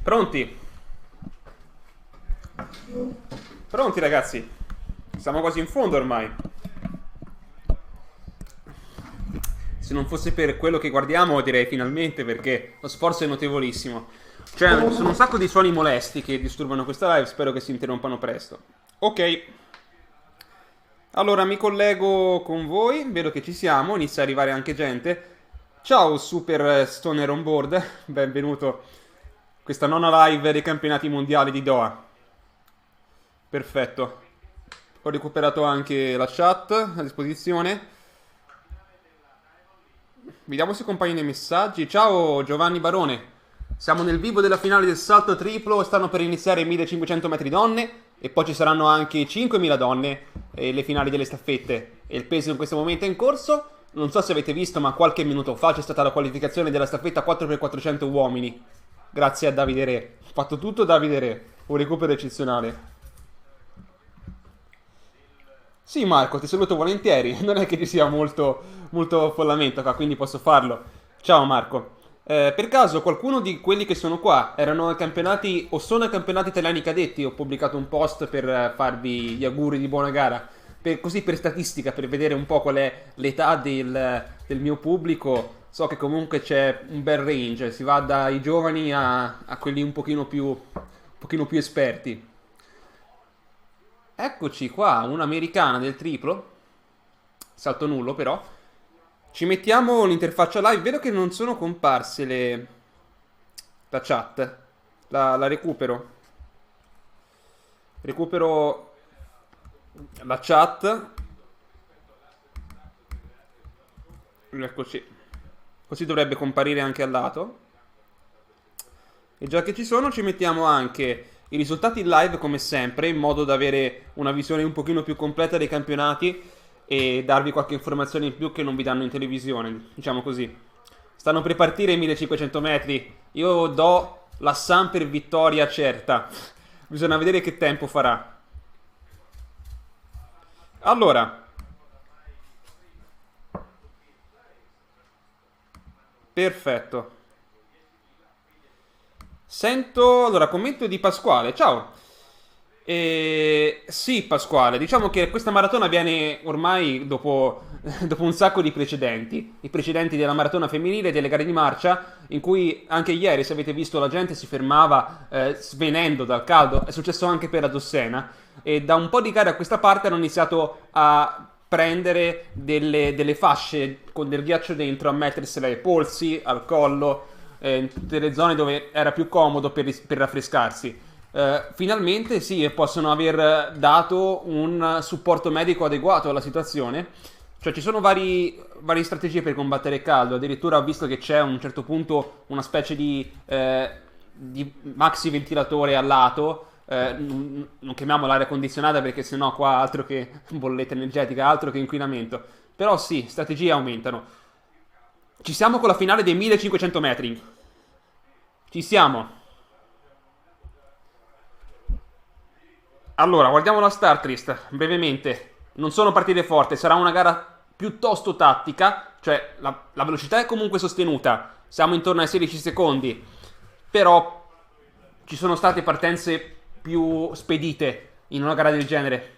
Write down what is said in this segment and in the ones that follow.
Pronti? Pronti ragazzi? Siamo quasi in fondo ormai. Se non fosse per quello che guardiamo direi finalmente, perché lo sforzo è notevolissimo. Cioè, ci sono un sacco di suoni molesti che disturbano questa live, spero che si interrompano presto. Ok. Allora mi collego con voi, vedo che ci siamo, inizia ad arrivare anche gente. Ciao Super Stoner on board, benvenuto a questa nona live dei campionati mondiali di Doha. Perfetto. Ho recuperato anche la chat a disposizione. Vediamo se compaiono i messaggi. Ciao Giovanni Barone. Siamo nel vivo della finale del salto triplo. Stanno per iniziare i 1500 metri donne. E poi ci saranno anche 5000 donne e le finali delle staffette. E il peso in questo momento è in corso. Non so se avete visto, ma qualche minuto fa c'è stata la qualificazione della staffetta 4x400 uomini. Grazie a Davide Re. Ho fatto tutto Davide Re. Un recupero eccezionale. Sì Marco, ti saluto volentieri. Non è che ci sia molto affollamento qua, quindi posso farlo. Ciao Marco. Per caso qualcuno di quelli che sono qua erano ai campionati o sono ai campionati italiani cadetti? Ho pubblicato un post per farvi gli auguri di buona gara. Così per statistica, per vedere un po' qual è l'età del mio pubblico. So che comunque c'è un bel range, si va dai giovani a quelli un pochino più esperti. Eccoci qua, un'americana del triplo. Salto nullo però. Ci mettiamo l'interfaccia live. Vedo che non sono comparse la chat. La recupero. Recupero la chat. Eccoci. Così dovrebbe comparire anche al lato. E già che ci sono, ci mettiamo anche i risultati in live come sempre, in modo da avere una visione un pochino più completa dei campionati e darvi qualche informazione in più che non vi danno in televisione, diciamo così. Stanno per partire i 1500 metri. Io do la Sun per vittoria certa. Bisogna vedere che tempo farà. Allora, perfetto. Sento, allora, commento di Pasquale. Ciao. Sì, Pasquale, diciamo che questa maratona avviene ormai dopo un sacco di precedenti. I precedenti della maratona femminile e delle gare di marcia, in cui anche ieri, se avete visto, la gente si fermava svenendo dal caldo. È successo anche per la Dossena. E da un po' di gare a questa parte hanno iniziato a prendere delle fasce con del ghiaccio dentro, a mettersele ai polsi, al collo, in tutte le zone dove era più comodo per raffrescarsi. Finalmente sì, possono aver dato un supporto medico adeguato alla situazione. Cioè ci sono varie strategie per combattere il caldo. Addirittura ho visto che c'è a un certo punto una specie di maxi ventilatore al lato. Non chiamiamo l'aria condizionata perché sennò qua altro che bolletta energetica, altro che inquinamento. Però sì, strategie aumentano. Ci siamo con la finale dei 1500 metri. Ci siamo. Allora, guardiamo la start list brevemente. Non sono partite forti, sarà una gara piuttosto tattica, cioè la velocità è comunque sostenuta, siamo intorno ai 16 secondi, però ci sono state partenze più spedite in una gara del genere.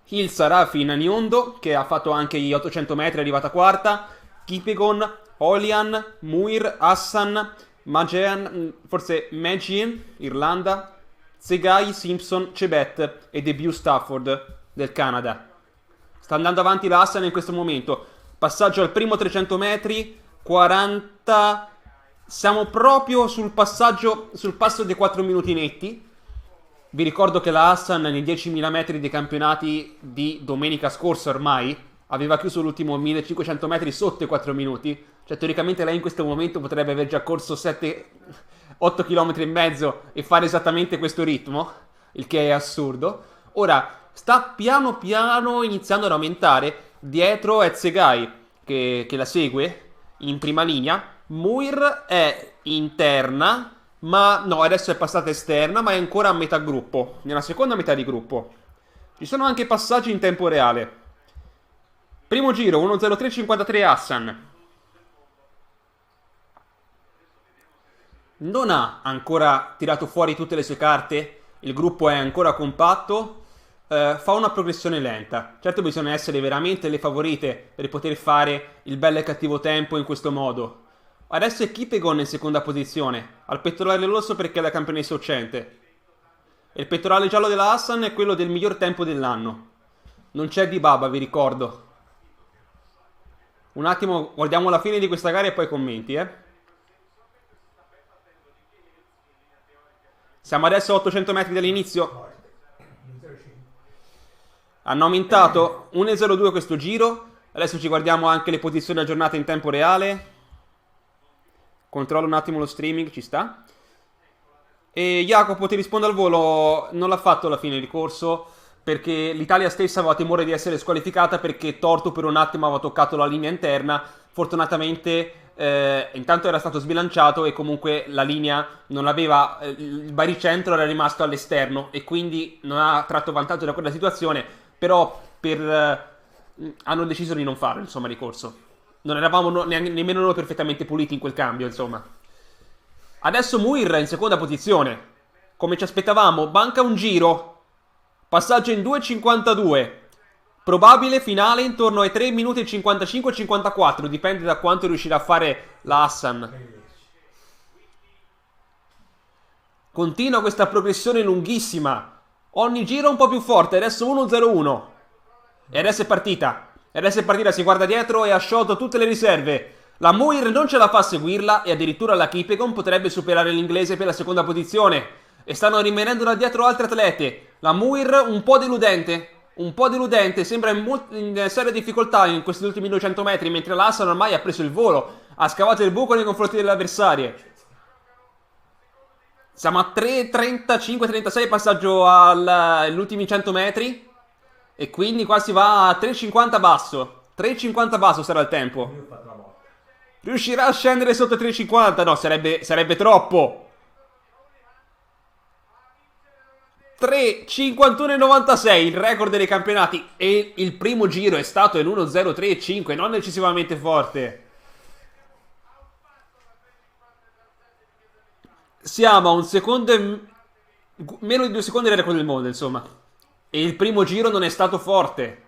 Hilsa Rafi Naniondo, che ha fatto anche gli 800 metri, è arrivata quarta. Kipegon, Olian, Muir, Hassan, Magean, forse Magin, Irlanda, Tsegai, Simpson, Chebet e Debut Stafford del Canada. Sta andando avanti la Hassan in questo momento. Passaggio al primo 300 metri, 40. Siamo proprio sul passaggio, sul passo dei 4 minuti netti. Vi ricordo che la Hassan nei 10.000 metri dei campionati di domenica scorsa ormai aveva chiuso l'ultimo 1500 metri sotto i 4 minuti. Cioè teoricamente lei in questo momento potrebbe aver già corso 8 km e mezzo e fare esattamente questo ritmo, il che è assurdo. Ora sta piano piano iniziando ad aumentare. Dietro è Tsegai che la segue in prima linea. Muir è interna, ma no, adesso è passata esterna, ma è ancora a metà gruppo, nella seconda metà di gruppo. Ci sono anche passaggi in tempo reale. Primo giro 1:03.53 Hassan. non ha ancora tirato fuori tutte le sue carte, il gruppo è ancora compatto, fa una progressione lenta. Certo bisogna essere veramente le favorite per poter fare il bello e cattivo tempo in questo modo. Adesso è Kippegon in seconda posizione, al pettorale rosso perché è la campionessa uscente. E il pettorale giallo della Hassan è quello del miglior tempo dell'anno. Non c'è Dibaba, vi ricordo. Un attimo, guardiamo la fine di questa gara e poi commenti, Siamo adesso a 800 metri dall'inizio. Hanno aumentato 1,02 questo giro. Adesso ci guardiamo anche le posizioni aggiornate in tempo reale. Controllo un attimo lo streaming, ci sta. E Jacopo, ti rispondo al volo, non l'ha fatto alla fine il corso perché l'Italia stessa aveva timore di essere squalificata perché Torto per un attimo aveva toccato la linea interna. Fortunatamente intanto era stato sbilanciato e comunque la linea non aveva, il baricentro era rimasto all'esterno e quindi non ha tratto vantaggio da quella situazione, però hanno deciso di non farlo, insomma, ricorso. Non eravamo nemmeno noi perfettamente puliti in quel cambio, insomma. Adesso Muir è in seconda posizione. Come ci aspettavamo, manca un giro. Passaggio in 2,52. Probabile finale intorno ai 3 minuti e 55-54. Dipende da quanto riuscirà a fare la Hassan. Continua questa progressione lunghissima. Ogni giro un po' più forte. Adesso 1-0-1. E adesso è partita. E adesso è partita, si guarda dietro e ha sciolto tutte le riserve. La Muir non ce la fa a seguirla e addirittura la Kippegon potrebbe superare l'inglese per la seconda posizione. E stanno rimanendo da dietro altre atlete. La Muir un po' deludente, sembra in seria difficoltà in questi ultimi 200 metri, mentre la Hassan ormai ha preso il volo, ha scavato il buco nei confronti delle avversarie. Siamo a 3.35-36 passaggio agli ultimi 100 metri e quindi qua si va a 3.50 basso. 3.50 basso sarà il tempo. Riuscirà a scendere sotto 3.50? No, sarebbe troppo. 3.51,96 il record dei campionati e il primo giro è stato in 1.03,5, non eccessivamente forte. Siamo a un secondo meno di 2 secondi del record del mondo, insomma. E il primo giro non è stato forte.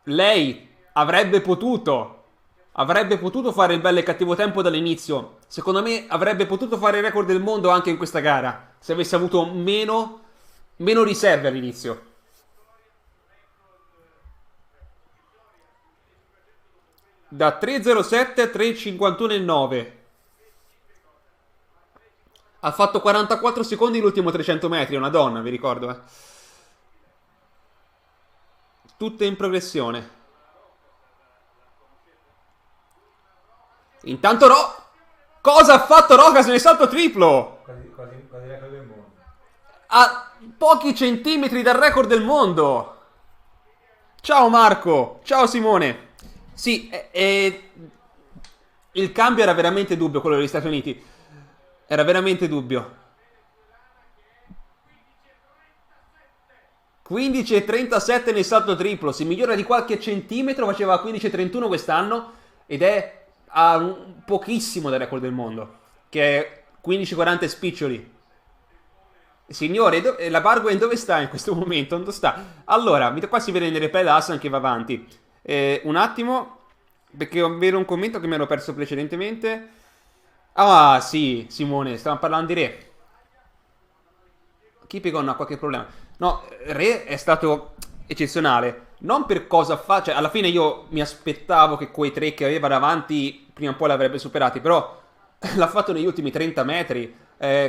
Lei avrebbe potuto fare il bello e cattivo tempo dall'inizio. Secondo me avrebbe potuto fare il record del mondo anche in questa gara, se avesse avuto meno riserve all'inizio. Da 3.07 a 3.51,9. Ha fatto 44 secondi l'ultimo 300 metri, è una donna, vi ricordo, Tutte in progressione. Intanto cosa ha fatto Rojas nel salto triplo? Quasi record del mondo. A pochi centimetri dal record del mondo. Ciao Marco, ciao Simone. Sì, il cambio era veramente dubbio, quello degli Stati Uniti. Era veramente dubbio. 15,37 nel salto triplo. Si migliora di qualche centimetro. Faceva 15,31 quest'anno. Ed è a pochissimo dal record del mondo, che è 15,40 spiccioli. Signore, la Barguen dove sta in questo momento? Dove sta? Allora, qua si vede nelle repelle Hassan che va avanti. Un attimo, perché vedo un commento che mi ero perso precedentemente. Ah, sì, Simone, stavamo parlando di Re. Kippegon ha qualche problema. No, Re è stato eccezionale. Non per cosa fa, cioè alla fine io mi aspettavo che quei tre che aveva davanti prima o poi l'avrebbe superati, però l'ha fatto negli ultimi 30 metri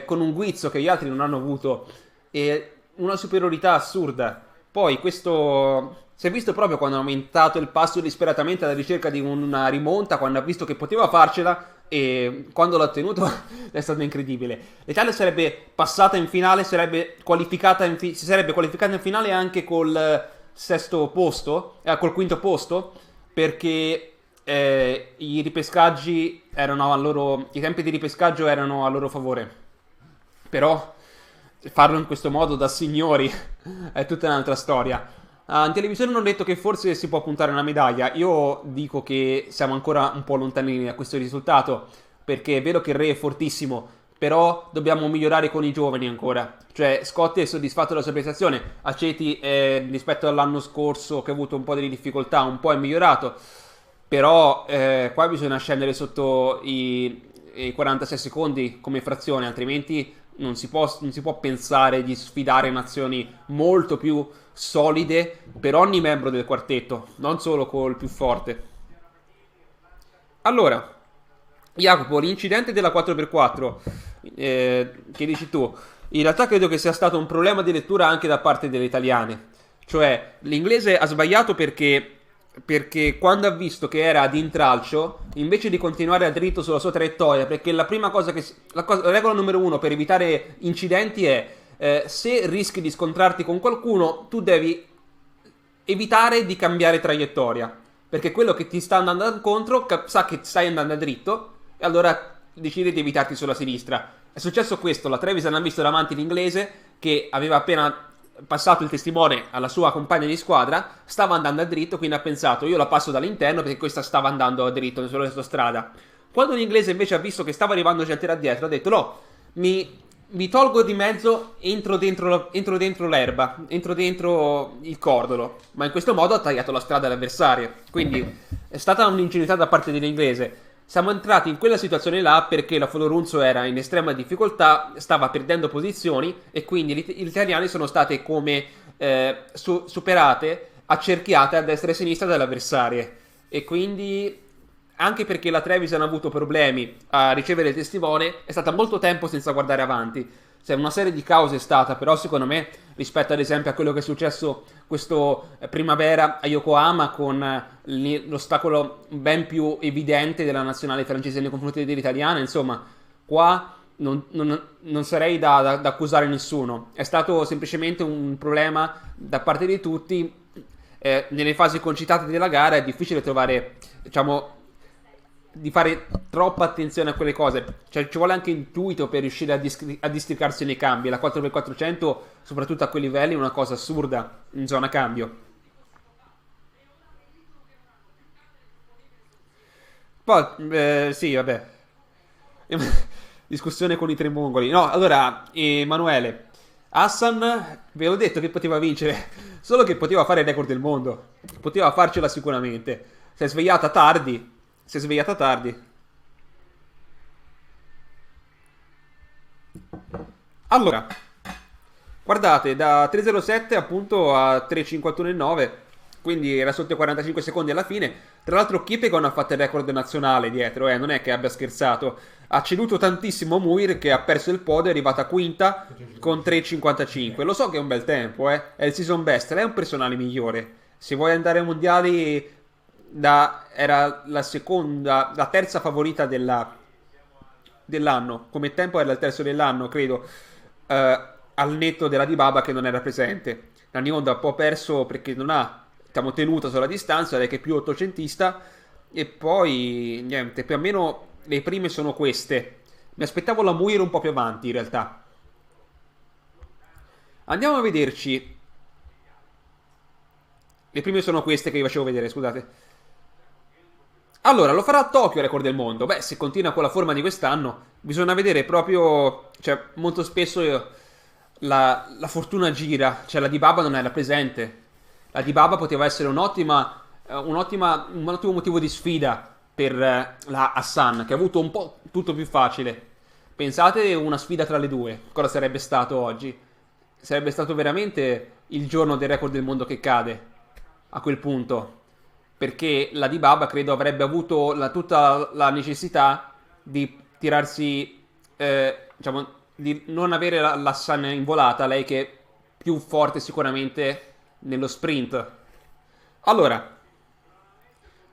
con un guizzo che gli altri non hanno avuto e una superiorità assurda. Poi questo si è visto proprio quando ha aumentato il passo disperatamente alla ricerca di una rimonta, quando ha visto che poteva farcela e quando l'ha ottenuto è stato incredibile. L'Italia sarebbe passata in finale, si sarebbe qualificata in finale anche col sesto posto, col quinto posto, perché i ripescaggi erano i tempi di ripescaggio erano a loro favore. Però farlo in questo modo da signori è tutta un'altra storia. In televisione hanno detto che forse si può puntare una medaglia. Io dico che siamo ancora un po' lontani da questo risultato, perché è vero che il Re è fortissimo, però dobbiamo migliorare con i giovani ancora. Cioè, Scott è soddisfatto della sua prestazione, Aceti rispetto all'anno scorso che ha avuto un po' di difficoltà, un po' è migliorato, però qua bisogna scendere sotto i 46 secondi come frazione, altrimenti non si può pensare di sfidare nazioni molto più solide per ogni membro del quartetto, non solo col più forte. Allora, Jacopo, l'incidente della 4x4, che dici tu, in realtà credo che sia stato un problema di lettura anche da parte delle italiane. Cioè, l'inglese ha sbagliato perché quando ha visto che era ad intralcio, invece di continuare a dritto sulla sua traiettoria, perché la prima cosa la regola numero uno per evitare incidenti è se rischi di scontrarti con qualcuno, tu devi evitare di cambiare traiettoria, perché quello che ti sta andando incontro sa che stai andando a dritto e allora decide di evitarti sulla sinistra. È successo questo, la Trevisan ha visto davanti l'inglese che aveva appena passato il testimone alla sua compagna di squadra, stava andando a dritto, quindi ha pensato io la passo dall'interno perché questa stava andando a dritto sulla sua strada. Quando l'inglese invece ha visto che stava arrivando gente da dietro, ha detto no, mi tolgo di mezzo, entro dentro l'erba, entro dentro il cordolo, ma in questo modo ha tagliato la strada all'avversario. Quindi è stata un'ingenuità da parte dell'inglese. Siamo entrati in quella situazione là perché la Folorunzo era in estrema difficoltà, stava perdendo posizioni e quindi gli italiani sono state come superate, accerchiate a destra e a sinistra dalle avversarie. E quindi, anche perché la Trevisan ha avuto problemi a ricevere il testimone, è stata molto tempo senza guardare avanti. C'è una serie di cause è stata, però secondo me, rispetto ad esempio a quello che è successo questo primavera a Yokohama con l'ostacolo ben più evidente della nazionale francese nei confronti dell'italiana, insomma, qua non sarei da accusare nessuno. È stato semplicemente un problema da parte di tutti. Nelle fasi concitate della gara è difficile trovare, diciamo, di fare troppa attenzione a quelle cose, cioè ci vuole anche intuito per riuscire a districarsi nei cambi. La 4x400 soprattutto a quei livelli è una cosa assurda in zona cambio. Poi sì, vabbè. Discussione con i tre mongoli. No, allora, Emanuele, Hassan, ve l'ho detto che poteva vincere, solo che poteva fare il record del mondo, poteva farcela sicuramente. Si è svegliata tardi. Si è svegliata tardi. Allora, guardate, da 3.07 appunto a 3.51,9, quindi era sotto i 45 secondi alla fine. Tra l'altro Kipekon ha fatto il record nazionale dietro, non è che abbia scherzato. Ha ceduto tantissimo Muir che ha perso il podio, è arrivata quinta con 3.55. Lo so che è un bel tempo, è il season best, lei è un personale migliore. Se vuoi andare ai mondiali era la terza favorita dell'anno. Come tempo era il terzo dell'anno, credo, al netto della Dybala che non era presente. La Nionda ha un po' perso perché non ha, diciamo, tenuta sulla distanza, lei che è più ottocentista. E poi niente, più o meno le prime sono queste. Mi aspettavo la Muir un po' più avanti in realtà. Andiamo a vederci. Le prime sono queste che vi facevo vedere, scusate. Allora, lo farà a Tokyo il record del mondo. Beh, se continua con la forma di quest'anno, bisogna vedere proprio. Cioè, molto spesso la fortuna gira. Cioè, la Dybala non era presente. La Dybala poteva essere un ottimo motivo di sfida per la Hassan, che ha avuto un po' tutto più facile. Pensate una sfida tra le due. Cosa sarebbe stato oggi? Sarebbe stato veramente il giorno del record del mondo che cade. A quel punto. Perché la Dybala credo avrebbe avuto tutta la necessità di tirarsi, diciamo, di non avere la Hassan in volata, lei che è più forte sicuramente nello sprint. Allora,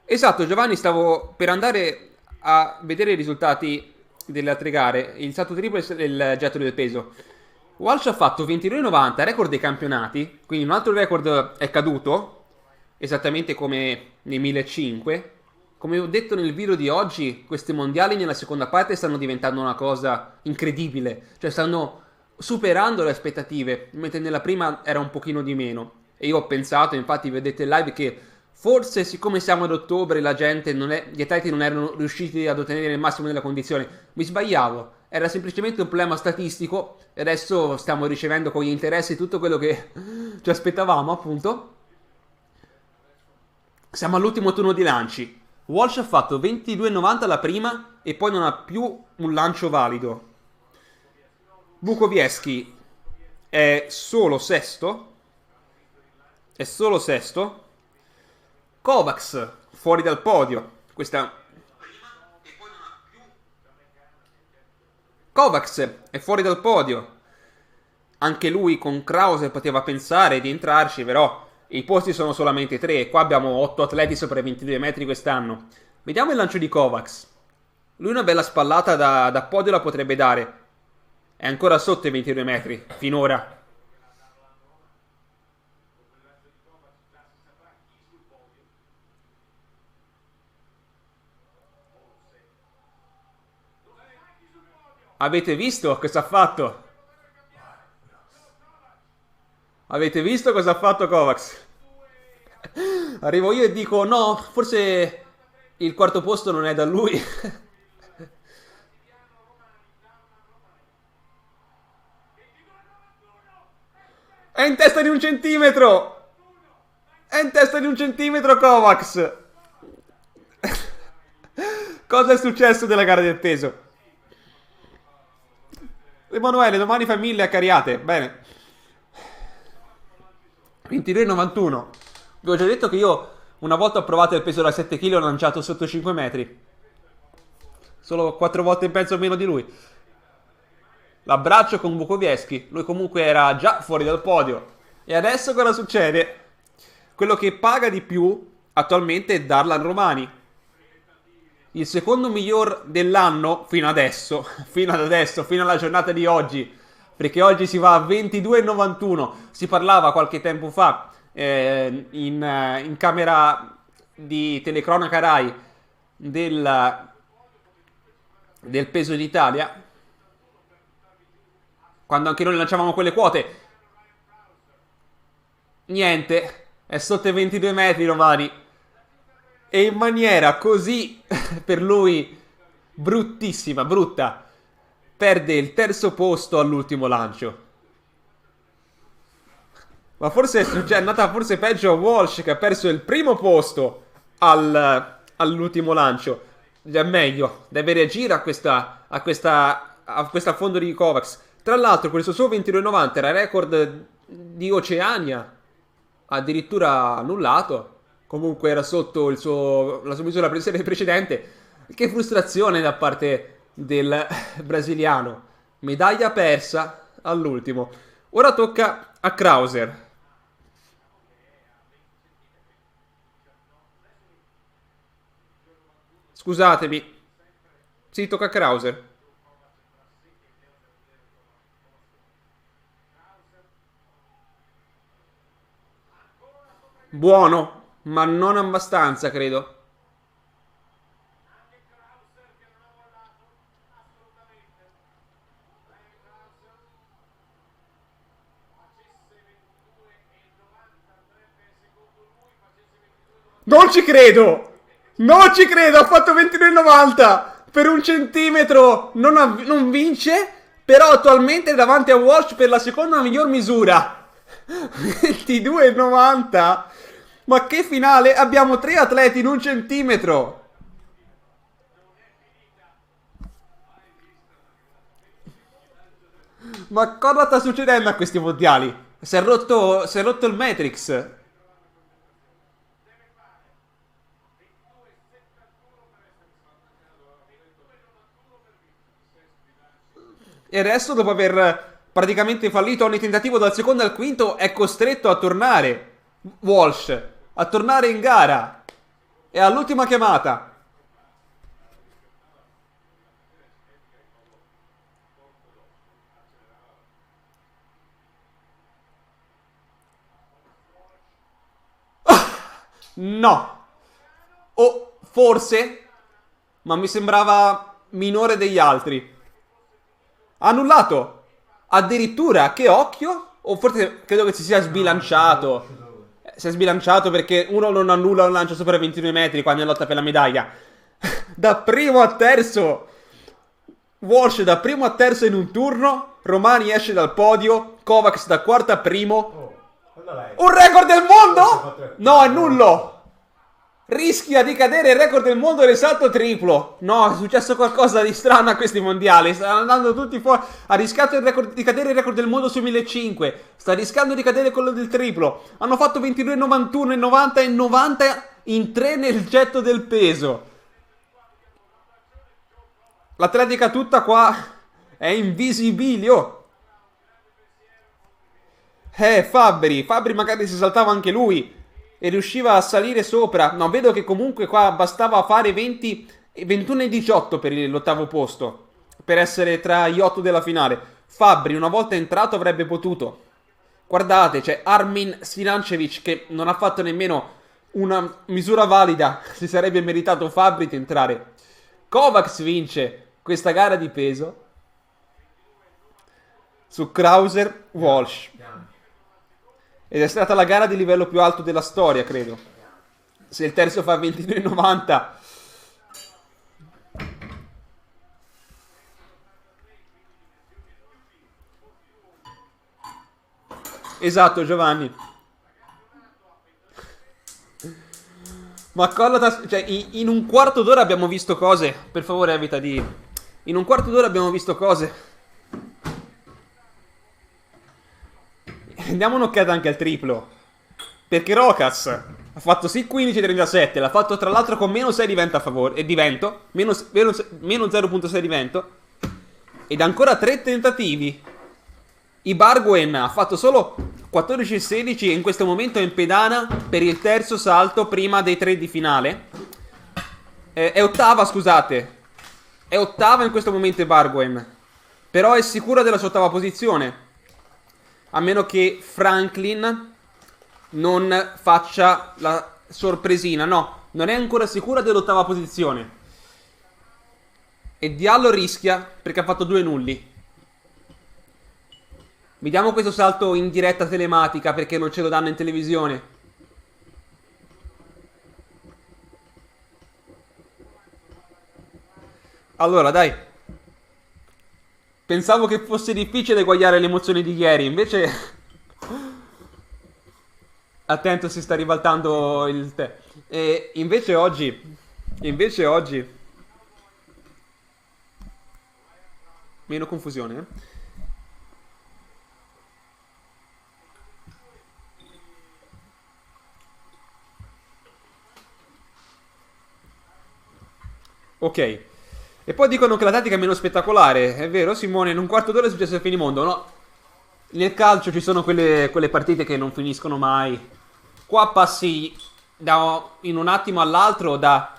esatto, Giovanni, stavo per andare a vedere i risultati delle altre gare. Il salto triplo e il getto del peso. Walsh ha fatto 22,90, record dei campionati, quindi un altro record è caduto, esattamente come nei 1500. Come ho detto nel video di oggi, questi mondiali nella seconda parte stanno diventando una cosa incredibile, cioè stanno superando le aspettative, mentre nella prima era un pochino di meno. E io ho pensato, infatti vedete in live, che Forse, siccome siamo ad ottobre, gli atleti non erano riusciti ad ottenere il massimo della condizione. Mi sbagliavo. Era semplicemente un problema statistico. E adesso stiamo ricevendo con gli interessi tutto quello che ci aspettavamo, appunto. Siamo all'ultimo turno di lanci. Walsh ha fatto 22,90 la prima e poi non ha più un lancio valido. Bukowiecki è solo sesto. È solo sesto. Kovacs fuori dal podio. Kovacs è fuori dal podio. Anche lui con Krause poteva pensare di entrarci, però i posti sono solamente 3. Qua abbiamo 8 atleti sopra i 22 metri quest'anno. Vediamo il lancio di Kovacs. Lui una bella spallata da podio la potrebbe dare. È ancora sotto i 22 metri, finora. Avete visto cosa ha fatto? Avete visto cosa ha fatto Kovacs? Arrivo io e dico no, forse il quarto posto non è da lui. È in testa di un centimetro! È in testa di un centimetro Kovacs! Cosa è successo della gara del peso? Emanuele, domani fai 1000 a Cariate. Bene. 22,91. Vi ho già detto che io una volta ho provato il peso da 7 kg e ho lanciato sotto 5 metri. Solo 4 volte e mezzo meno di lui. L'abbraccio con Bukowiecki. Lui comunque era già fuori dal podio. E adesso cosa succede? Quello che paga di più attualmente è Darlan Romani. Il secondo miglior dell'anno fino adesso. Fino alla giornata di oggi. Perché oggi si va a 22,91. Si parlava qualche tempo fa in camera di telecronaca Rai del peso d'Italia, quando anche noi lanciavamo quelle quote. Niente, è sotto i 22 metri Romani. E in maniera così per lui bruttissima, brutta, perde il terzo posto all'ultimo lancio. Ma forse è andata forse peggio a Walsh, che ha perso il primo posto all'ultimo lancio. È meglio, deve reagire a questa affondo di Kovacs. Tra l'altro questo suo 22,90 era record di Oceania, addirittura annullato. Comunque era sotto la sua misura precedente. Che frustrazione da parte del brasiliano. Medaglia persa all'ultimo. Ora tocca a Krauser. Scusatemi. Sì, tocca a Krauser. Buono, ma non abbastanza, credo. Non ci credo! Non ci credo! Ha fatto 22,90! Per un centimetro non vince, però attualmente è davanti a Walsh per la seconda miglior misura. 22,90! Ma che finale! Abbiamo 3 atleti in un centimetro! Ma cosa sta succedendo a questi mondiali? Si è rotto il Matrix. E adesso, dopo aver praticamente fallito ogni tentativo dal secondo al quinto, è costretto a tornare. Walsh, a tornare in gara. E all'ultima chiamata. No. O forse, ma mi sembrava minore degli altri. Annullato. Addirittura, che occhio. O forse credo che si sia sbilanciato. Si è sbilanciato perché uno non annulla un lancio sopra i 22 metri quando è in lotta per la medaglia. Da primo a terzo. Walsh da primo a terzo in un turno. Romani esce dal podio. Kovacs da quarto a primo. Oh, guarda lei. Un record del mondo? No, è nullo. Rischia di cadere il record del mondo del salto triplo. No, è successo qualcosa di strano a questi mondiali. Stanno andando tutti fuori. Ha rischiato di cadere il record del mondo su 1500. Sta rischiando di cadere quello del triplo. Hanno fatto 22,91 e 90 e 90 in 3 nel getto del peso. L'atletica tutta qua è invisibilio. Fabbri magari si saltava anche lui e riusciva a salire sopra. No, vedo che comunque qua bastava fare 21 e 18 per l'ottavo posto, per essere tra gli 8 della finale. Fabbri una volta entrato avrebbe potuto. Guardate, c'è Armin Silancevic che non ha fatto nemmeno una misura valida. Si sarebbe meritato Fabbri di entrare. Kovacs vince questa gara di peso su Krauser Walsh. Ed è stata la gara di livello più alto della storia, credo. Se il terzo fa 22,90. Esatto, Giovanni. Ma cioè, in un quarto d'ora abbiamo visto cose. Per favore, evita di... In un quarto d'ora abbiamo visto cose. Diamo un'occhiata anche al triplo. Perché Rokas ha fatto sì 15,37. L'ha fatto tra l'altro con meno 6 di vento a favore. E di vento. Meno 0,6 di vento. Ed ancora 3 tentativi. Ibarguen ha fatto solo 14,16 e in questo momento è in pedana per il terzo salto prima dei 3 di finale. È ottava, scusate. È ottava in questo momento Ibarguen. Però è sicura della sua ottava posizione. A meno che Franklin non faccia la sorpresina. No, non è ancora sicura dell'ottava posizione. E Diallo rischia perché ha fatto 2 nulli. Vediamo questo salto in diretta telematica perché non ce lo danno in televisione. Allora, dai. Pensavo che fosse difficile eguagliare le emozioni di ieri, invece... Attento, si sta ribaltando il tè. E invece oggi... Meno confusione, eh? Ok. E poi dicono che la tattica è meno spettacolare. È vero, Simone? In un quarto d'ora è successo il finimondo, no? Nel calcio ci sono quelle partite che non finiscono mai. Qua passi in un attimo all'altro, da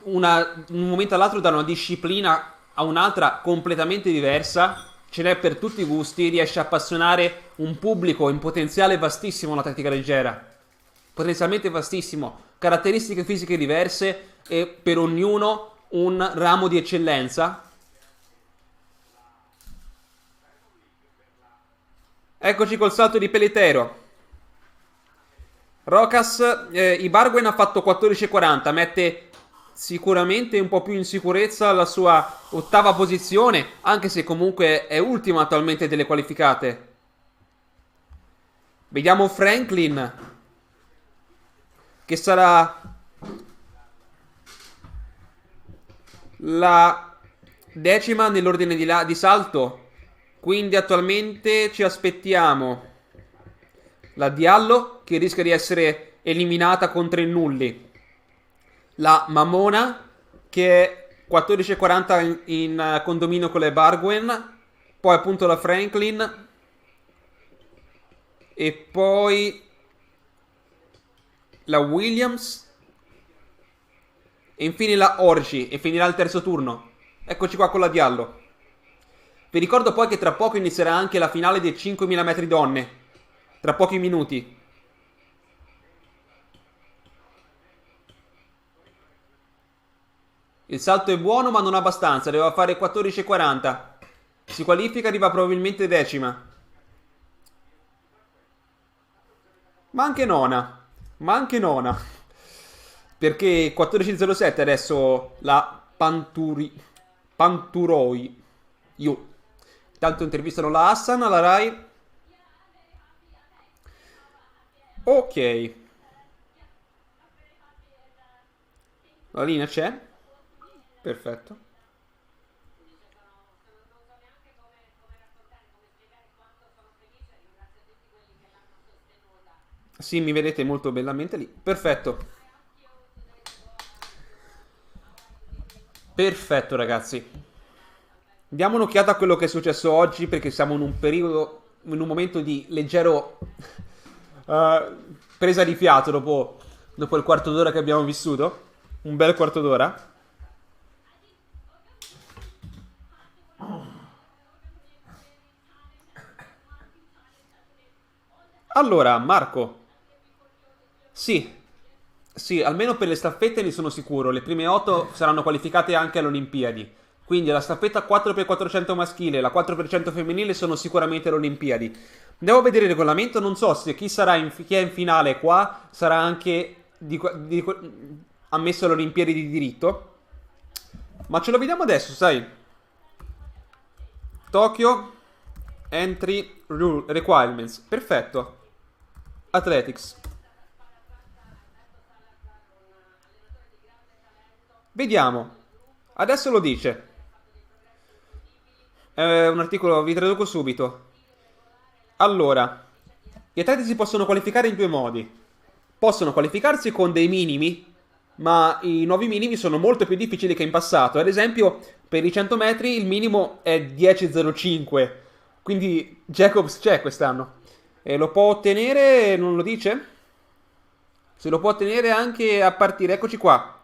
un momento all'altro, da una disciplina a un'altra completamente diversa. Ce n'è per tutti i gusti. Riesce a appassionare un pubblico in potenziale vastissimo l'atletica leggera. Potenzialmente vastissimo. Caratteristiche fisiche diverse e per ognuno un ramo di eccellenza. Eccoci col salto di Pelletero. Rokas, Ibarguen ha fatto 14,40, mette sicuramente un po' più in sicurezza la sua ottava posizione, anche se comunque è ultima attualmente delle qualificate. Vediamo Franklin, che sarà la decima nell'ordine di salto. Quindi attualmente ci aspettiamo la Diallo, che rischia di essere eliminata con 3 nulli. La Mamona, che è 14,40 in condominio con le Barguen. Poi appunto la Franklin. E poi la Williams. E infine la Orgi. E finirà il terzo turno. Eccoci qua con la Diallo. Vi ricordo poi che tra poco inizierà anche la finale dei 5.000 metri donne. Tra pochi minuti. Il salto è buono ma non abbastanza. Doveva fare 14,40. Si qualifica, arriva probabilmente decima. Ma anche nona. Ma anche nona. Perché 14.07 adesso la Panturoi. Io. Tanto intervistano la Hassan alla Rai. Ok. La linea c'è. Perfetto. Sì, mi vedete molto bellamente lì. Perfetto. Perfetto, ragazzi. Diamo un'occhiata a quello che è successo oggi perché siamo in un periodo, in un momento di leggero presa di fiato dopo il quarto d'ora che abbiamo vissuto. Un bel quarto d'ora. Allora, Marco, sì, sì, almeno per le staffette ne sono sicuro. Le prime 8 saranno qualificate anche alle Olimpiadi. Quindi la staffetta 4x400 maschile e la 4x100 femminile sono sicuramente alle Olimpiadi. Devo vedere il regolamento, non so se chi è in finale qua sarà anche ammesso alle Olimpiadi di diritto. Ma ce lo vediamo adesso, sai? Tokyo Entry Rule Requirements. Perfetto. Athletics. Vediamo. Adesso lo dice. È un articolo, vi traduco subito. Allora, gli atleti si possono qualificare in due modi. Possono qualificarsi con dei minimi, ma i nuovi minimi sono molto più difficili che in passato. Ad esempio, per i 100 metri il minimo è 10,05. Quindi Jacobs c'è quest'anno. E lo può ottenere, non lo dice? Se lo può ottenere anche a partire, eccoci qua.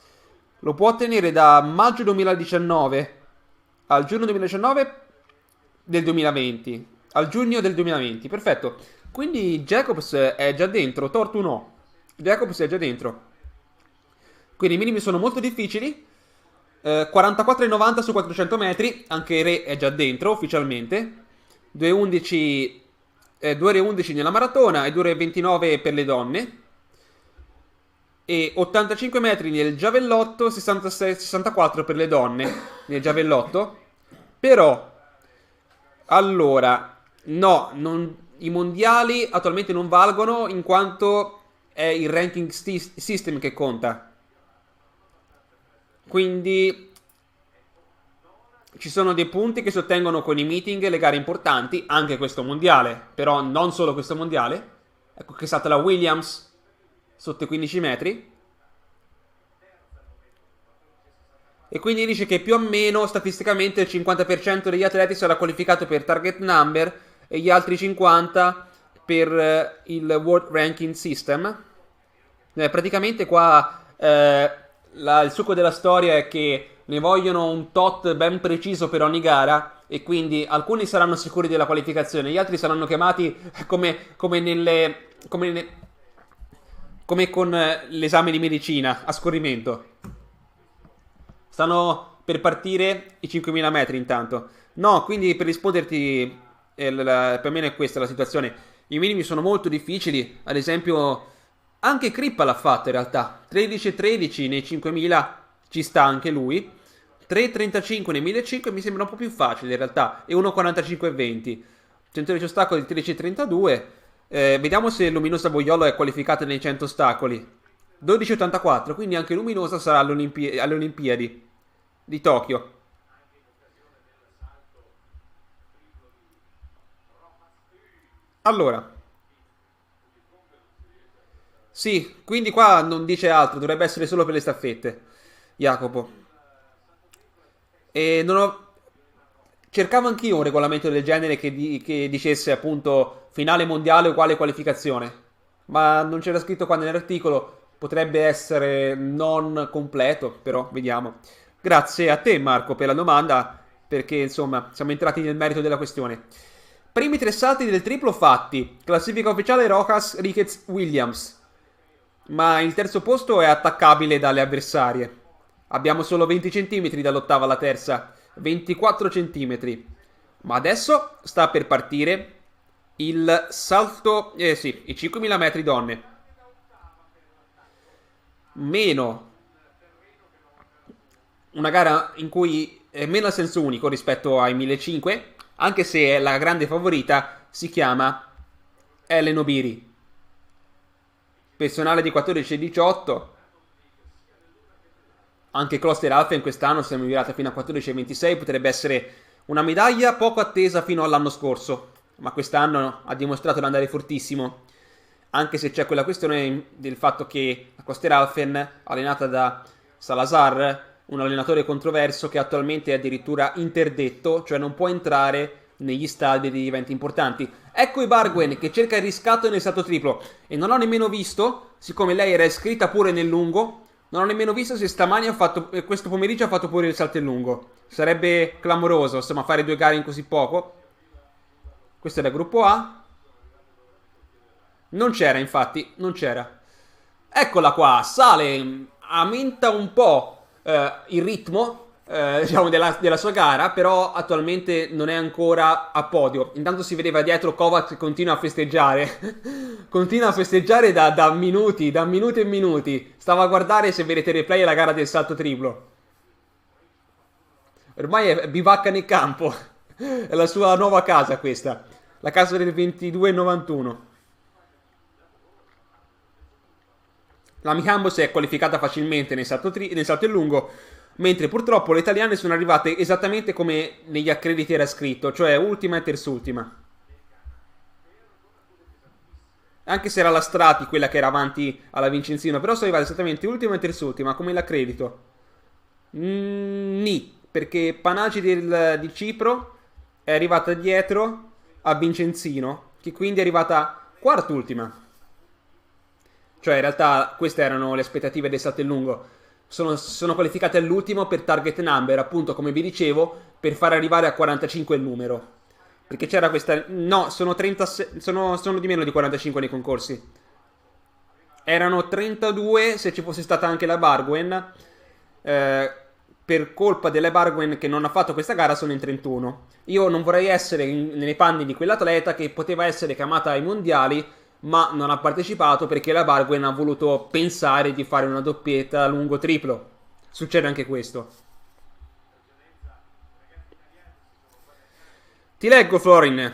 Lo può ottenere da maggio 2019 al giugno 2019 del 2020. Al giugno del 2020, perfetto. Quindi Jacobs è già dentro, Tortu no. Jacobs è già dentro. Quindi i minimi sono molto difficili. 44,90 su 400 metri. Anche Re è già dentro ufficialmente. 2,11 2,11 nella maratona e 2,29 per le donne. E 85 metri nel giavellotto, 64 per le donne nel giavellotto. Però, allora, no, i mondiali attualmente non valgono in quanto è il ranking system che conta. Quindi ci sono dei punti che si ottengono con i meeting e le gare importanti, anche questo mondiale, però non solo questo mondiale. Ecco che è stata la Williams sotto i 15 metri. E quindi dice che più o meno statisticamente il 50% degli atleti sarà qualificato per target number e gli altri 50 per il World Ranking System. Praticamente qua il succo della storia è che ne vogliono un tot ben preciso per ogni gara e quindi alcuni saranno sicuri della qualificazione, gli altri saranno chiamati come con l'esame di medicina a scorrimento. Stanno per partire i 5.000 metri intanto. No, quindi per risponderti, per me è questa la situazione. I minimi sono molto difficili. Ad esempio, anche Crippa l'ha fatto in realtà. 13,13 nei 5.000 ci sta anche lui. 3,35 nei 1.500 mi sembra un po' più facile in realtà. E 1,45,20. 110 ostacoli 13,32. Vediamo se Luminosa Boiolo è qualificata nei 100 ostacoli. 12,84, quindi anche Luminosa sarà alle Olimpiadi di Tokyo. Allora, sì, quindi qua non dice altro, dovrebbe essere solo per le staffette, Jacopo. E non ho... Cercavo anch'io un regolamento del genere che dicesse appunto finale mondiale uguale qualificazione, ma non c'era scritto qua nell'articolo. Potrebbe essere non completo, però vediamo. Grazie a te, Marco, per la domanda, perché insomma siamo entrati nel merito della questione. Primi tre salti del triplo fatti. Classifica ufficiale Rojas, Ricketts, Williams. Ma il terzo posto è attaccabile dalle avversarie. Abbiamo solo 20 cm dall'ottava alla terza. 24 cm. Ma adesso sta per partire Il salto, sì, i 5000 metri donne, meno una gara in cui è meno a senso unico rispetto ai 1500, anche se la grande favorita si chiama Ellen Obiri, personale di 14 e 18. Anche Kloster Alphen quest'anno si è migliorata fino a 14 e 26, potrebbe essere una medaglia poco attesa fino all'anno scorso, ma quest'anno ha dimostrato di andare fortissimo, anche se c'è quella questione del fatto che la Kloster Alphen, allenata da Salazar, un allenatore controverso che attualmente è addirittura interdetto, cioè non può entrare negli stadi degli eventi importanti. Ecco i Barguen che cerca il riscatto nel salto triplo e non ho nemmeno visto, siccome lei era iscritta pure nel lungo, non ho nemmeno visto se stamani ha fatto, questo pomeriggio ha fatto pure il salto in lungo. Sarebbe clamoroso, insomma, fare 2 gare in così poco. Questo è da gruppo A. Non c'era, infatti, non c'era. Eccola qua, sale, aumenta un po' il ritmo, diciamo, della sua gara, però attualmente non è ancora a podio. Intanto si vedeva dietro Kovac che continua a festeggiare. Continua a festeggiare da minuti e minuti. Stava a guardare, se vedete il replay, la gara del salto triplo. Ormai è bivacca nel campo. È la sua nuova casa questa. La casa del 22,91. La Michambo si è qualificata facilmente nel salto in lungo, mentre purtroppo le italiane sono arrivate esattamente come negli accrediti era scritto, cioè ultima e terzultima. Anche se era la Strati quella che era avanti alla Vincenzino, però sono arrivate esattamente ultima e terzultima, come l'accredito. Ni, perché Panagi di Cipro è arrivata dietro a Vincenzino, che quindi è arrivata quart'ultima. Cioè, in realtà, queste erano le aspettative del salto in lungo. Sono qualificate all'ultimo per target number, appunto, come vi dicevo, per far arrivare a 45 il numero. Perché c'era questa... No, sono 36... Sono di meno di 45 nei concorsi. Erano 32 se ci fosse stata anche la Barguen. Per colpa della Barguen che non ha fatto questa gara sono in 31. Io non vorrei essere nei panni di quell'atleta che poteva essere chiamata ai mondiali, ma non ha partecipato perché la Barguen ha voluto pensare di fare una doppietta lungo triplo. Succede anche questo. Ti leggo, Florin.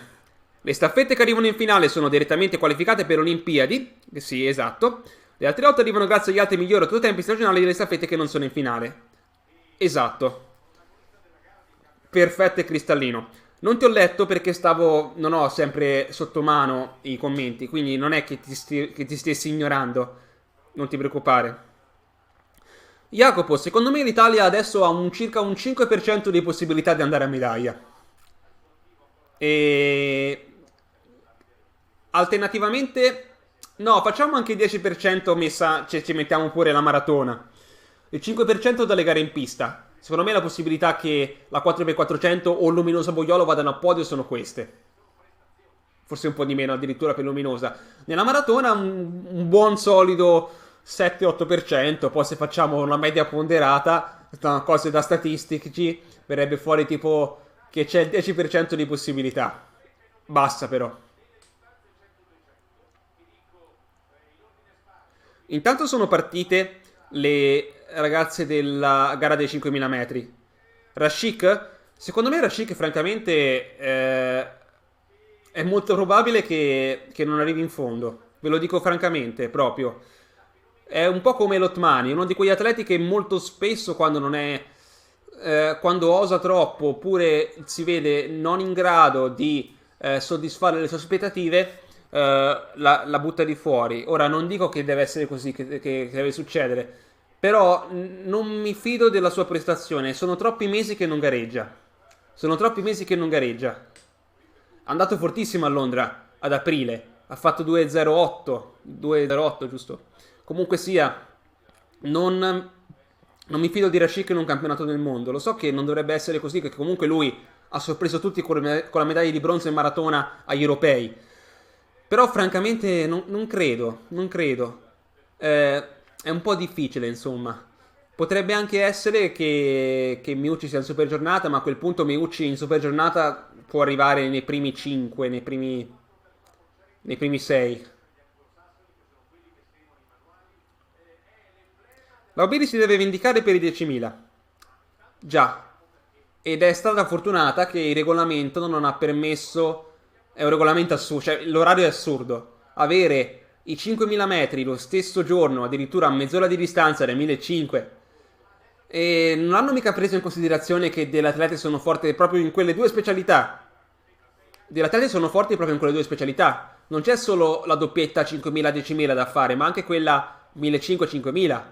Le staffette che arrivano in finale sono direttamente qualificate per Olimpiadi. Sì, esatto. Le altre 8 arrivano grazie agli altri migliori 8 tempi stagionali delle staffette che non sono in finale. Esatto. Perfetto e cristallino. Non ti ho letto perché non ho sempre sotto mano i commenti, quindi non è che ti stessi ignorando. Non ti preoccupare. Jacopo, secondo me l'Italia adesso ha circa un 5% di possibilità di andare a medaglia. E... Alternativamente... No, facciamo anche il 10% messa, cioè ci mettiamo pure la maratona. Il 5% dalle gare in pista. Secondo me la possibilità che la 4x400 o Luminosa Boiolo vadano a podio sono queste. Forse un po' di meno addirittura per Luminosa. Nella maratona un buon solido 7-8%. Poi se facciamo una media ponderata, cose da statistici, verrebbe fuori tipo che c'è il 10% di possibilità. Basta però. Intanto sono partite le ragazze della gara dei 5000 metri. Rashik? Secondo me Rashik francamente è molto probabile che non arrivi in fondo. Ve lo dico francamente, proprio. È un po' come Lotmani, uno di quegli atleti che molto spesso quando non è... quando osa troppo oppure si vede non in grado di soddisfare le sue aspettative, la butta di fuori. Ora non dico che deve essere così, che deve succedere, però non mi fido della sua prestazione. Sono troppi mesi che non gareggia. Sono troppi mesi che non gareggia. È andato fortissimo a Londra ad aprile. Ha fatto 2.08 giusto. Comunque sia, non mi fido di Rashik in un campionato del mondo. Lo so che non dovrebbe essere così, che comunque lui ha sorpreso tutti con la medaglia di bronzo in maratona agli europei. Però francamente non credo. È un po' difficile, insomma. Potrebbe anche essere che Miucci sia in super giornata, ma a quel punto Miucci in super giornata può arrivare nei primi 5, nei primi nei primi 6. La Obiri si deve vendicare per i 10.000. Già. Ed è stata fortunata che il regolamento non ha permesso... È un regolamento assurdo, cioè l'orario è assurdo. Avere i 5.000 metri lo stesso giorno, addirittura a mezz'ora di distanza, dai 1.500. E non hanno mica preso in considerazione che delle atlete sono forti proprio in quelle due specialità. Delle atlete sono forti proprio in quelle due specialità. Non c'è solo la doppietta 5.000-10.000 da fare, ma anche quella 1.500-5.000.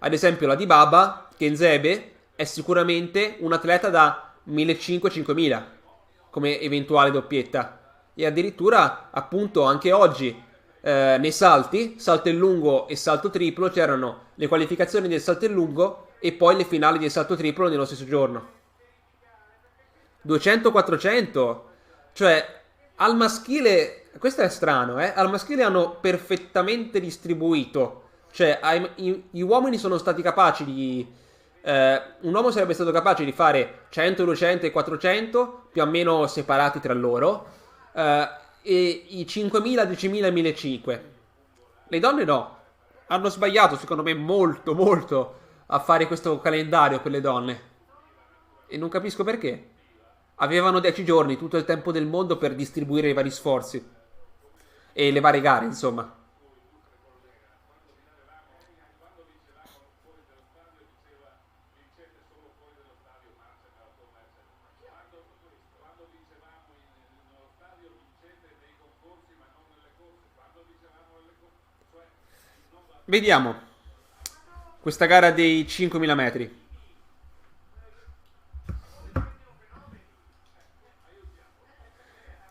Ad esempio la Dibaba, Kenzebe, è sicuramente un atleta da 1.500-5.000 come eventuale doppietta. E addirittura, appunto, anche oggi nei salti, salto in lungo e salto triplo, c'erano le qualificazioni del salto in lungo e poi le finali del salto triplo nello stesso giorno. 200-400, cioè al maschile, questo è strano, al maschile hanno perfettamente distribuito, cioè gli uomini sono stati capaci di un uomo sarebbe stato capace di fare 100, 200 e 400 più o meno separati tra loro, e i 5.000, 10.000 e 1.500. Le donne no, hanno sbagliato secondo me molto molto a fare questo calendario per le donne e non capisco perché. Avevano 10 giorni, tutto il tempo del mondo per distribuire i vari sforzi e le varie gare, insomma. Vediamo questa gara dei 5.000 metri.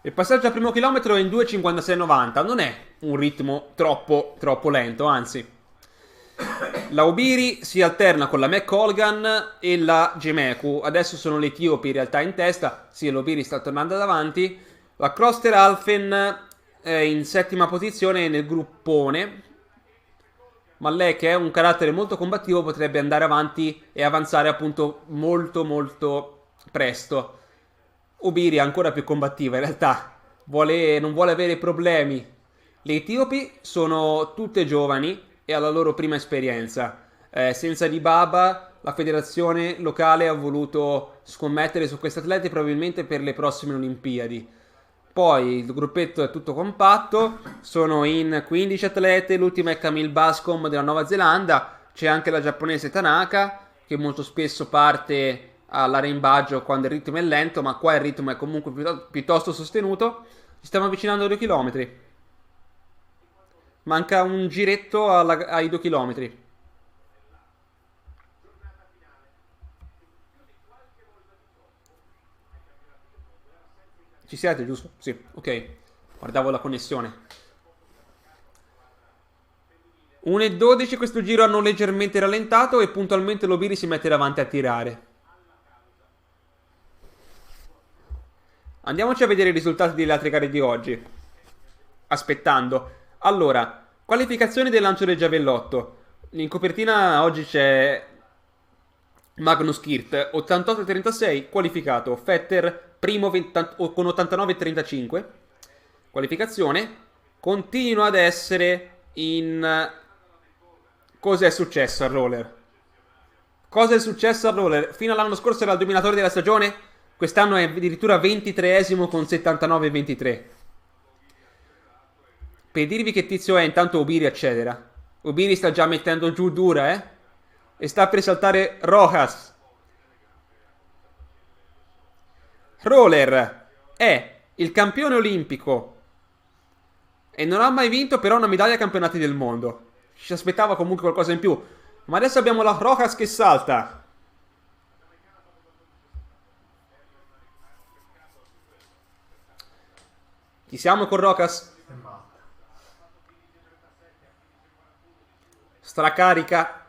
Il passaggio al primo chilometro è in 2.56.90. Non è un ritmo troppo lento, anzi. La Obiri si alterna con la McColgan e la Gemeku. Adesso sono le etiopi in realtà in testa. Sì, l'Obiri sta tornando davanti. La Kroster Alphen è in settima posizione nel gruppone. Ma lei, che è un carattere molto combattivo, potrebbe andare avanti e avanzare appunto molto presto. Obiri è ancora più combattiva in realtà, non vuole avere problemi. Le etiopi sono tutte giovani e alla loro prima esperienza. Senza Dibaba la federazione locale ha voluto scommettere su questi atleti probabilmente per le prossime Olimpiadi. Poi il gruppetto è tutto compatto, sono in 15 atlete, l'ultima è Camille Bascom della Nuova Zelanda, c'è anche la giapponese Tanaka che molto spesso parte all'arrembaggio quando il ritmo è lento, ma qua il ritmo è comunque piuttosto sostenuto. Ci stiamo avvicinando ai 2 km. Manca un giretto ai 2 km. Ci siete, giusto? Sì, ok. Guardavo la connessione. 1.12, questo giro hanno leggermente rallentato e puntualmente l'Obiri si mette davanti a tirare. Andiamoci a vedere i risultati delle altre gare di oggi. Aspettando. Allora, qualificazione del lancio del giavellotto. In copertina oggi c'è Magnus Kirt, 88-36, qualificato. Fetter, primo con 89-35. Qualificazione. Continua ad essere in... Cosa è successo al roller? Cosa è successo al roller? Fino all'anno scorso era il dominatore della stagione. Quest'anno è addirittura 23esimo con 79-23. Per dirvi che tizio è, intanto Obiri accelera. Obiri sta già mettendo giù dura, e sta per saltare Rojas. Roller è il campione olimpico e non ha mai vinto però una medaglia ai campionati del mondo. Ci aspettava comunque qualcosa in più. Ma adesso abbiamo la Rojas che salta. Ci siamo con Rojas? Stracarica.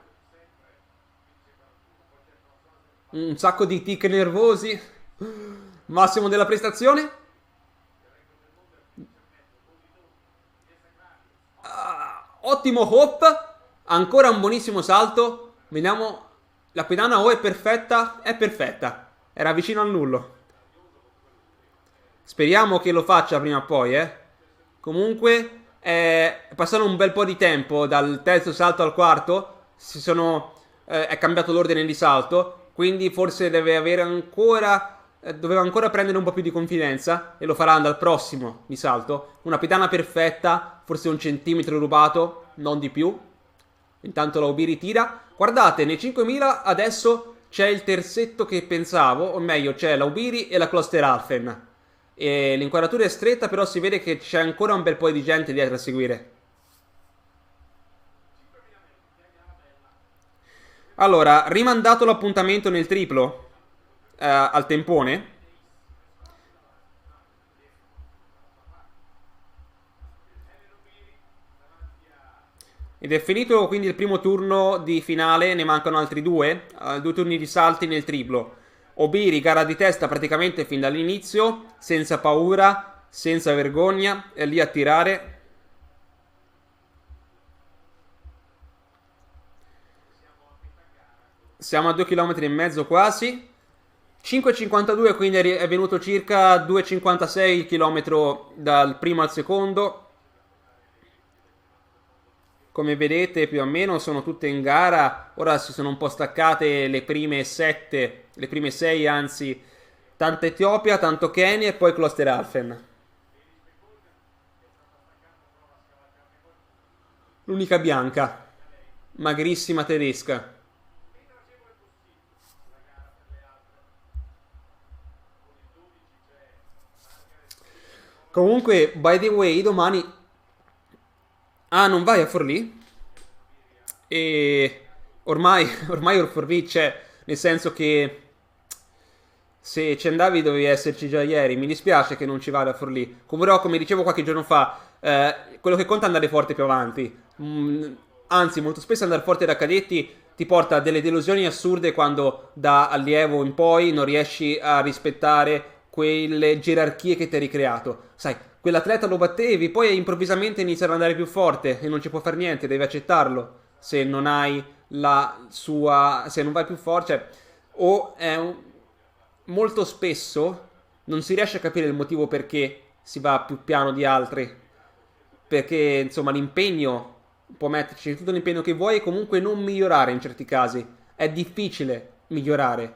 Un sacco di tic nervosi. Massimo della prestazione. Ottimo hop. Ancora un buonissimo salto. Vediamo. La pedana O è perfetta. È perfetta. Era vicino al nullo. Speriamo che lo faccia prima o poi, Comunque, è passato un bel po' di tempo dal terzo salto al quarto. È cambiato l'ordine di salto. Quindi forse deve avere ancora. Doveva ancora prendere un po' più di confidenza. E lo farà dal prossimo di salto. Una pedana perfetta. Forse un centimetro rubato. Non di più. Intanto la UB ritira. Guardate, nei 5000 adesso c'è il terzetto che pensavo. O meglio, c'è la Ubiri e la Klosterhalfen. E l'inquadratura è stretta, però si vede che c'è ancora un bel po' di gente dietro a seguire. Allora, rimandato l'appuntamento nel triplo al tempone. Ed è finito quindi il primo turno di finale, ne mancano altri due turni di salti nel triplo. Obiri, gara di testa praticamente fin dall'inizio, senza paura, senza vergogna, è lì a tirare. Siamo a 2,5 km quasi. 5,52, quindi è venuto circa 2,56 km dal primo al secondo. Come vedete più o meno sono tutte in gara. Ora si sono un po' staccate le prime 7, le prime 6 anzi. Tanta Etiopia, tanto Kenya e poi Klosterhalfen. L'unica bianca, magrissima tedesca. Comunque, by the way, domani... Ah, non vai a Forlì? E ormai Forlì c'è, nel senso che se ci andavi dovevi esserci già ieri. Mi dispiace che non ci vada a Forlì. Però, come dicevo qualche giorno fa, quello che conta è andare forte più avanti. Anzi, molto spesso andare forte da cadetti ti porta a delle delusioni assurde quando da allievo in poi non riesci a rispettare quelle gerarchie che ti hai ricreato. Sai, quell'atleta lo battevi, poi improvvisamente inizia ad andare più forte e non ci può fare niente, devi accettarlo. Se non hai la sua... se non vai più forte, cioè, o è molto spesso non si riesce a capire il motivo perché si va più piano di altri. Perché, insomma, l'impegno può metterci tutto l'impegno che vuoi e comunque non migliorare in certi casi. È difficile migliorare.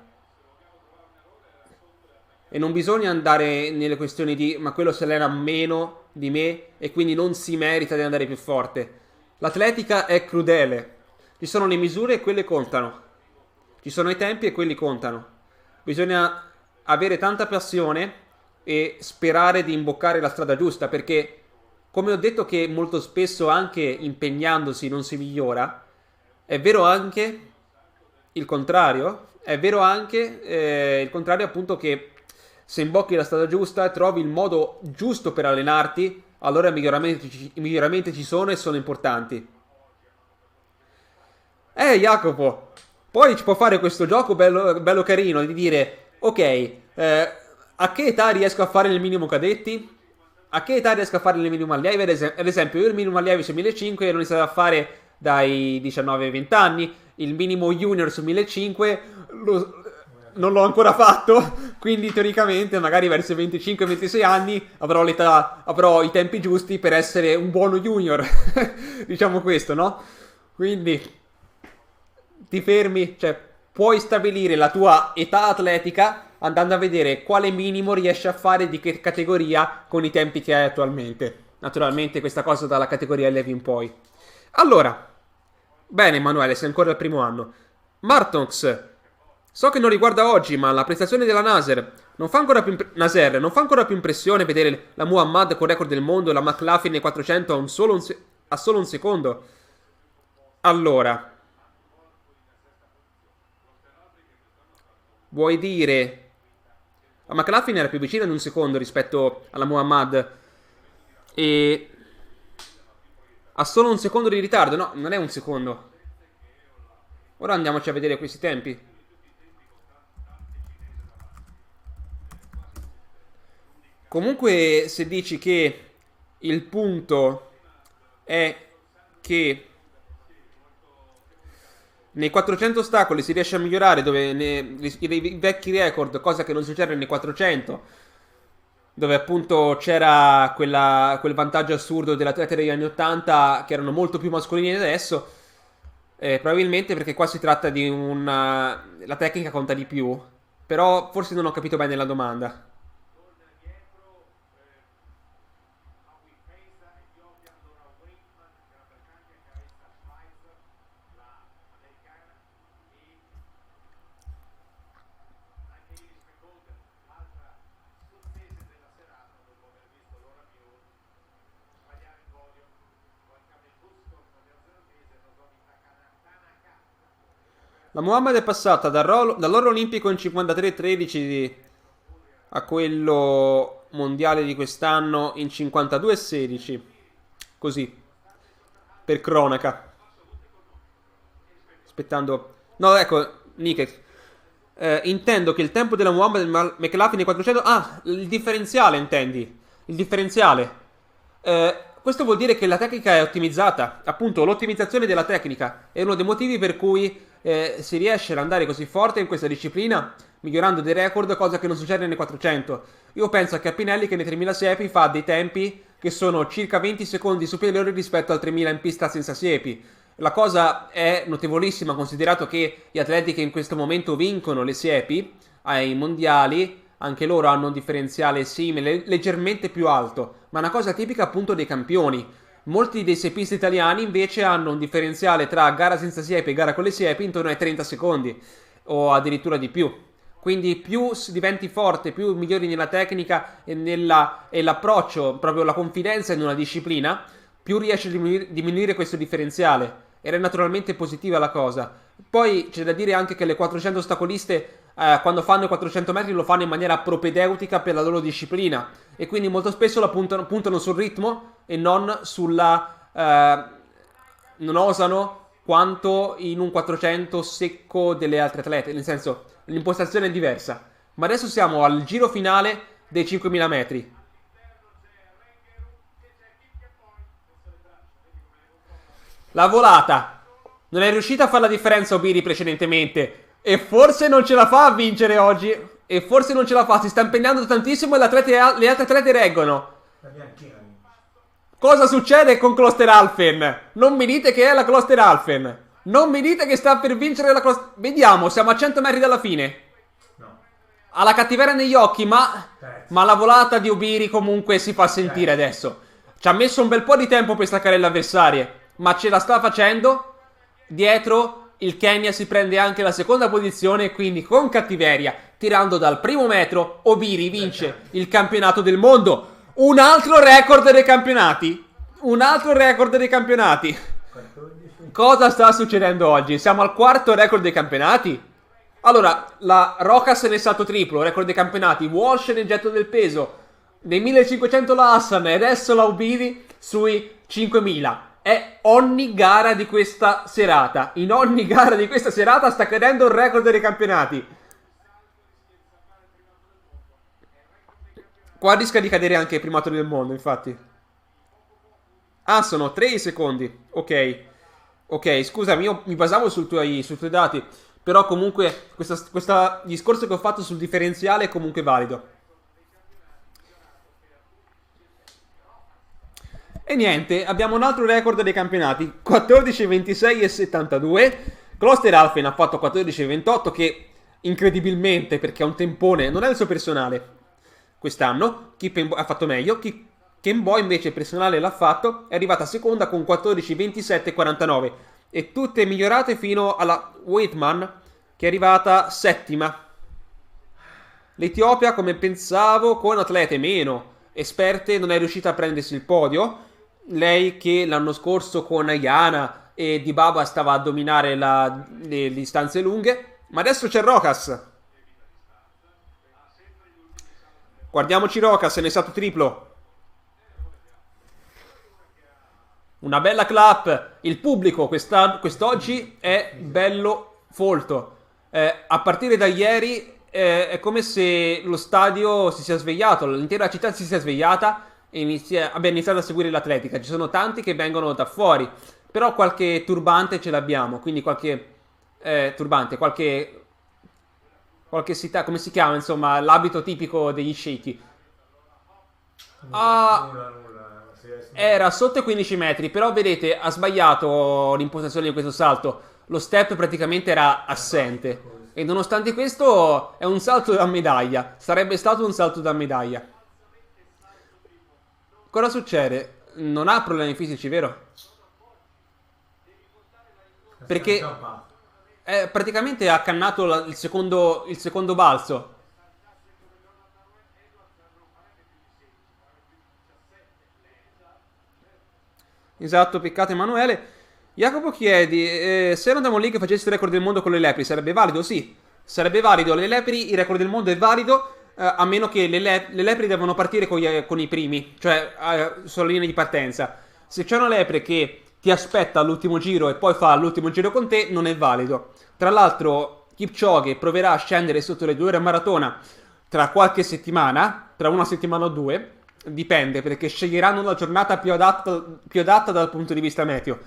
E non bisogna andare nelle questioni di ma quello si allena meno di me e quindi non si merita di andare più forte. L'atletica è crudele. Ci sono le misure e quelle contano. Ci sono i tempi e quelli contano. Bisogna avere tanta passione e sperare di imboccare la strada giusta perché, come ho detto che molto spesso anche impegnandosi non si migliora, è vero anche il contrario. È vero anche il contrario appunto che se imbocchi la strada giusta e trovi il modo giusto per allenarti, allora i miglioramenti ci sono e sono importanti. Jacopo, poi ci può fare questo gioco bello, bello carino di dire, ok, a che età riesco a fare il minimo cadetti? A che età riesco a fare il minimo allievi? Ad esempio, io il minimo allievi su 1500 l'ho iniziato a fare dai 19 ai 20 anni, il minimo junior su 1500 non l'ho ancora fatto, quindi teoricamente magari verso i 25-26 anni avrò i tempi giusti per essere un buono junior, diciamo questo, no? Quindi ti fermi, cioè puoi stabilire la tua età atletica andando a vedere quale minimo riesci a fare di che categoria con i tempi che hai attualmente. Naturalmente questa cosa dalla categoria allievi in poi. Allora, bene Emanuele, sei ancora al primo anno. Martox, so che non riguarda oggi, ma la prestazione della Naser non fa ancora più impressione vedere la Muhammad con record del mondo e la McLaughlin nei 400 a solo un secondo. Allora, vuoi dire... La McLaughlin era più vicina di un secondo rispetto alla Muhammad e... ha solo un secondo di ritardo. No, non è un secondo. Ora andiamoci a vedere questi tempi. Comunque, se dici che il punto è che nei 400 ostacoli si riesce a migliorare dove i vecchi record, cosa che non succede nei 400, dove appunto c'era quel vantaggio assurdo dell'atleta degli anni 80 che erano molto più mascolini di adesso. Probabilmente perché qua si tratta di una... la tecnica conta di più, però forse non ho capito bene la domanda. La Muhammad è passata dall'oro olimpico in 53-13 a quello mondiale di quest'anno in 52-16. Così, per cronaca. Aspettando... No, ecco, Nick. Intendo che il tempo della Muhammad McLaughlin è 400... Ah, il differenziale intendi. Il differenziale. Questo vuol dire che la tecnica è ottimizzata. Appunto, l'ottimizzazione della tecnica è uno dei motivi per cui si riesce ad andare così forte in questa disciplina, migliorando dei record, cosa che non succede nei 400. Io penso a Cappinelli che nei 3000 siepi fa dei tempi che sono circa 20 secondi superiori rispetto al 3000 in pista senza siepi. La cosa è notevolissima considerato che gli atleti che in questo momento vincono le siepi ai mondiali, anche loro hanno un differenziale simile, leggermente più alto, ma è una cosa tipica appunto dei campioni. Molti dei siepisti italiani invece hanno un differenziale tra gara senza siepi e gara con le siepi intorno ai 30 secondi o addirittura di più. Quindi più diventi forte, più migliori nella tecnica e l'approccio, proprio la confidenza in una disciplina, più riesci a diminuire questo differenziale. Ed è naturalmente positiva la cosa. Poi c'è da dire anche che le 400 ostacoliste quando fanno i 400 metri lo fanno in maniera propedeutica per la loro disciplina e quindi molto spesso la puntano sul ritmo e non sulla non osano quanto in un 400 secco delle altre atlete, nel senso l'impostazione è diversa. Ma adesso siamo al giro finale dei 5000 metri. La volata non è riuscita a fare la differenza Obiri precedentemente e forse non ce la fa a vincere oggi. E forse non ce la fa, si sta impegnando tantissimo e le altre atlete reggono. La bianchina vince. Cosa succede con Kloster-Alfen? Non mi dite che è la Kloster-Alfen. Non mi dite che sta per vincere la Kloster... Vediamo, siamo a 100 metri dalla fine. No. Ha la cattiveria negli occhi, ma la volata di Obiri comunque si fa sentire adesso. Ci ha messo un bel po' di tempo per staccare le avversarie, ma ce la sta facendo. Dietro il Kenya si prende anche la seconda posizione e quindi con cattiveria, tirando dal primo metro, Obiri vince il campionato del mondo. Un altro record dei campionati. Un altro record dei campionati. 14. Cosa sta succedendo oggi? Siamo al quarto record dei campionati? Allora, la Rokas nel salto triplo, record dei campionati. Walsh nel getto del peso. Nei 1500 la Hassan e adesso la Obiri sui 5000. È ogni gara di questa serata. In ogni gara di questa serata sta cadendo il record dei campionati. Qua rischia di cadere anche il primato del mondo, infatti. Ah, sono 3 secondi. Ok. Ok, scusami, io mi basavo sui tuoi dati. Però comunque questo discorso che ho fatto sul differenziale è comunque valido. E niente, abbiamo un altro record dei campionati, 14, 26 e 72. Kloster-Alfen ha fatto 14 e 28 che incredibilmente, perché è un tempone, non è il suo personale quest'anno. Kippenboy ha fatto meglio, Kenboy invece il personale l'ha fatto, è arrivata seconda con 14, 27 e 49. E tutte migliorate fino alla Waitman che è arrivata settima. L'Etiopia, come pensavo, con atlete meno esperte non è riuscita a prendersi il podio. Lei che l'anno scorso con Ayana e Dibaba stava a dominare le distanze lunghe. Ma adesso c'è Rokas. Guardiamoci Rokas nel salto triplo. Una bella clap. Il pubblico quest'oggi è bello folto. A partire da ieri è come se lo stadio si sia svegliato, l'intera città si sia svegliata e abbia iniziato a seguire l'atletica. Ci sono tanti che vengono da fuori, però qualche turbante ce l'abbiamo, quindi qualche turbante, qualche città, come si chiama, insomma, l'abito tipico degli sceicchi. Ah, Nulla. era sotto i 15 metri, però vedete, ha sbagliato l'impostazione di questo salto. Lo step praticamente era assente. E nonostante questo è un salto da medaglia. Sarebbe stato un salto da medaglia. Cosa succede? Non ha problemi fisici, vero? Perché praticamente ha cannato il secondo balzo. Esatto, peccato Emanuele. Jacopo chiedi, se non andiamo lì che facessi il record del mondo con le lepri, sarebbe valido? Sì, sarebbe valido. Le lepri, il record del mondo è valido, a meno che le lepri devono partire con i primi, cioè sulla linea di partenza. Se c'è una lepre che ti aspetta all'ultimo giro e poi fa l'ultimo giro con te, non è valido. Tra l'altro, Kipchoge proverà a scendere sotto le 2 ore a maratona tra qualche settimana, tra una settimana o due, dipende perché sceglieranno la giornata più adatta dal punto di vista meteo.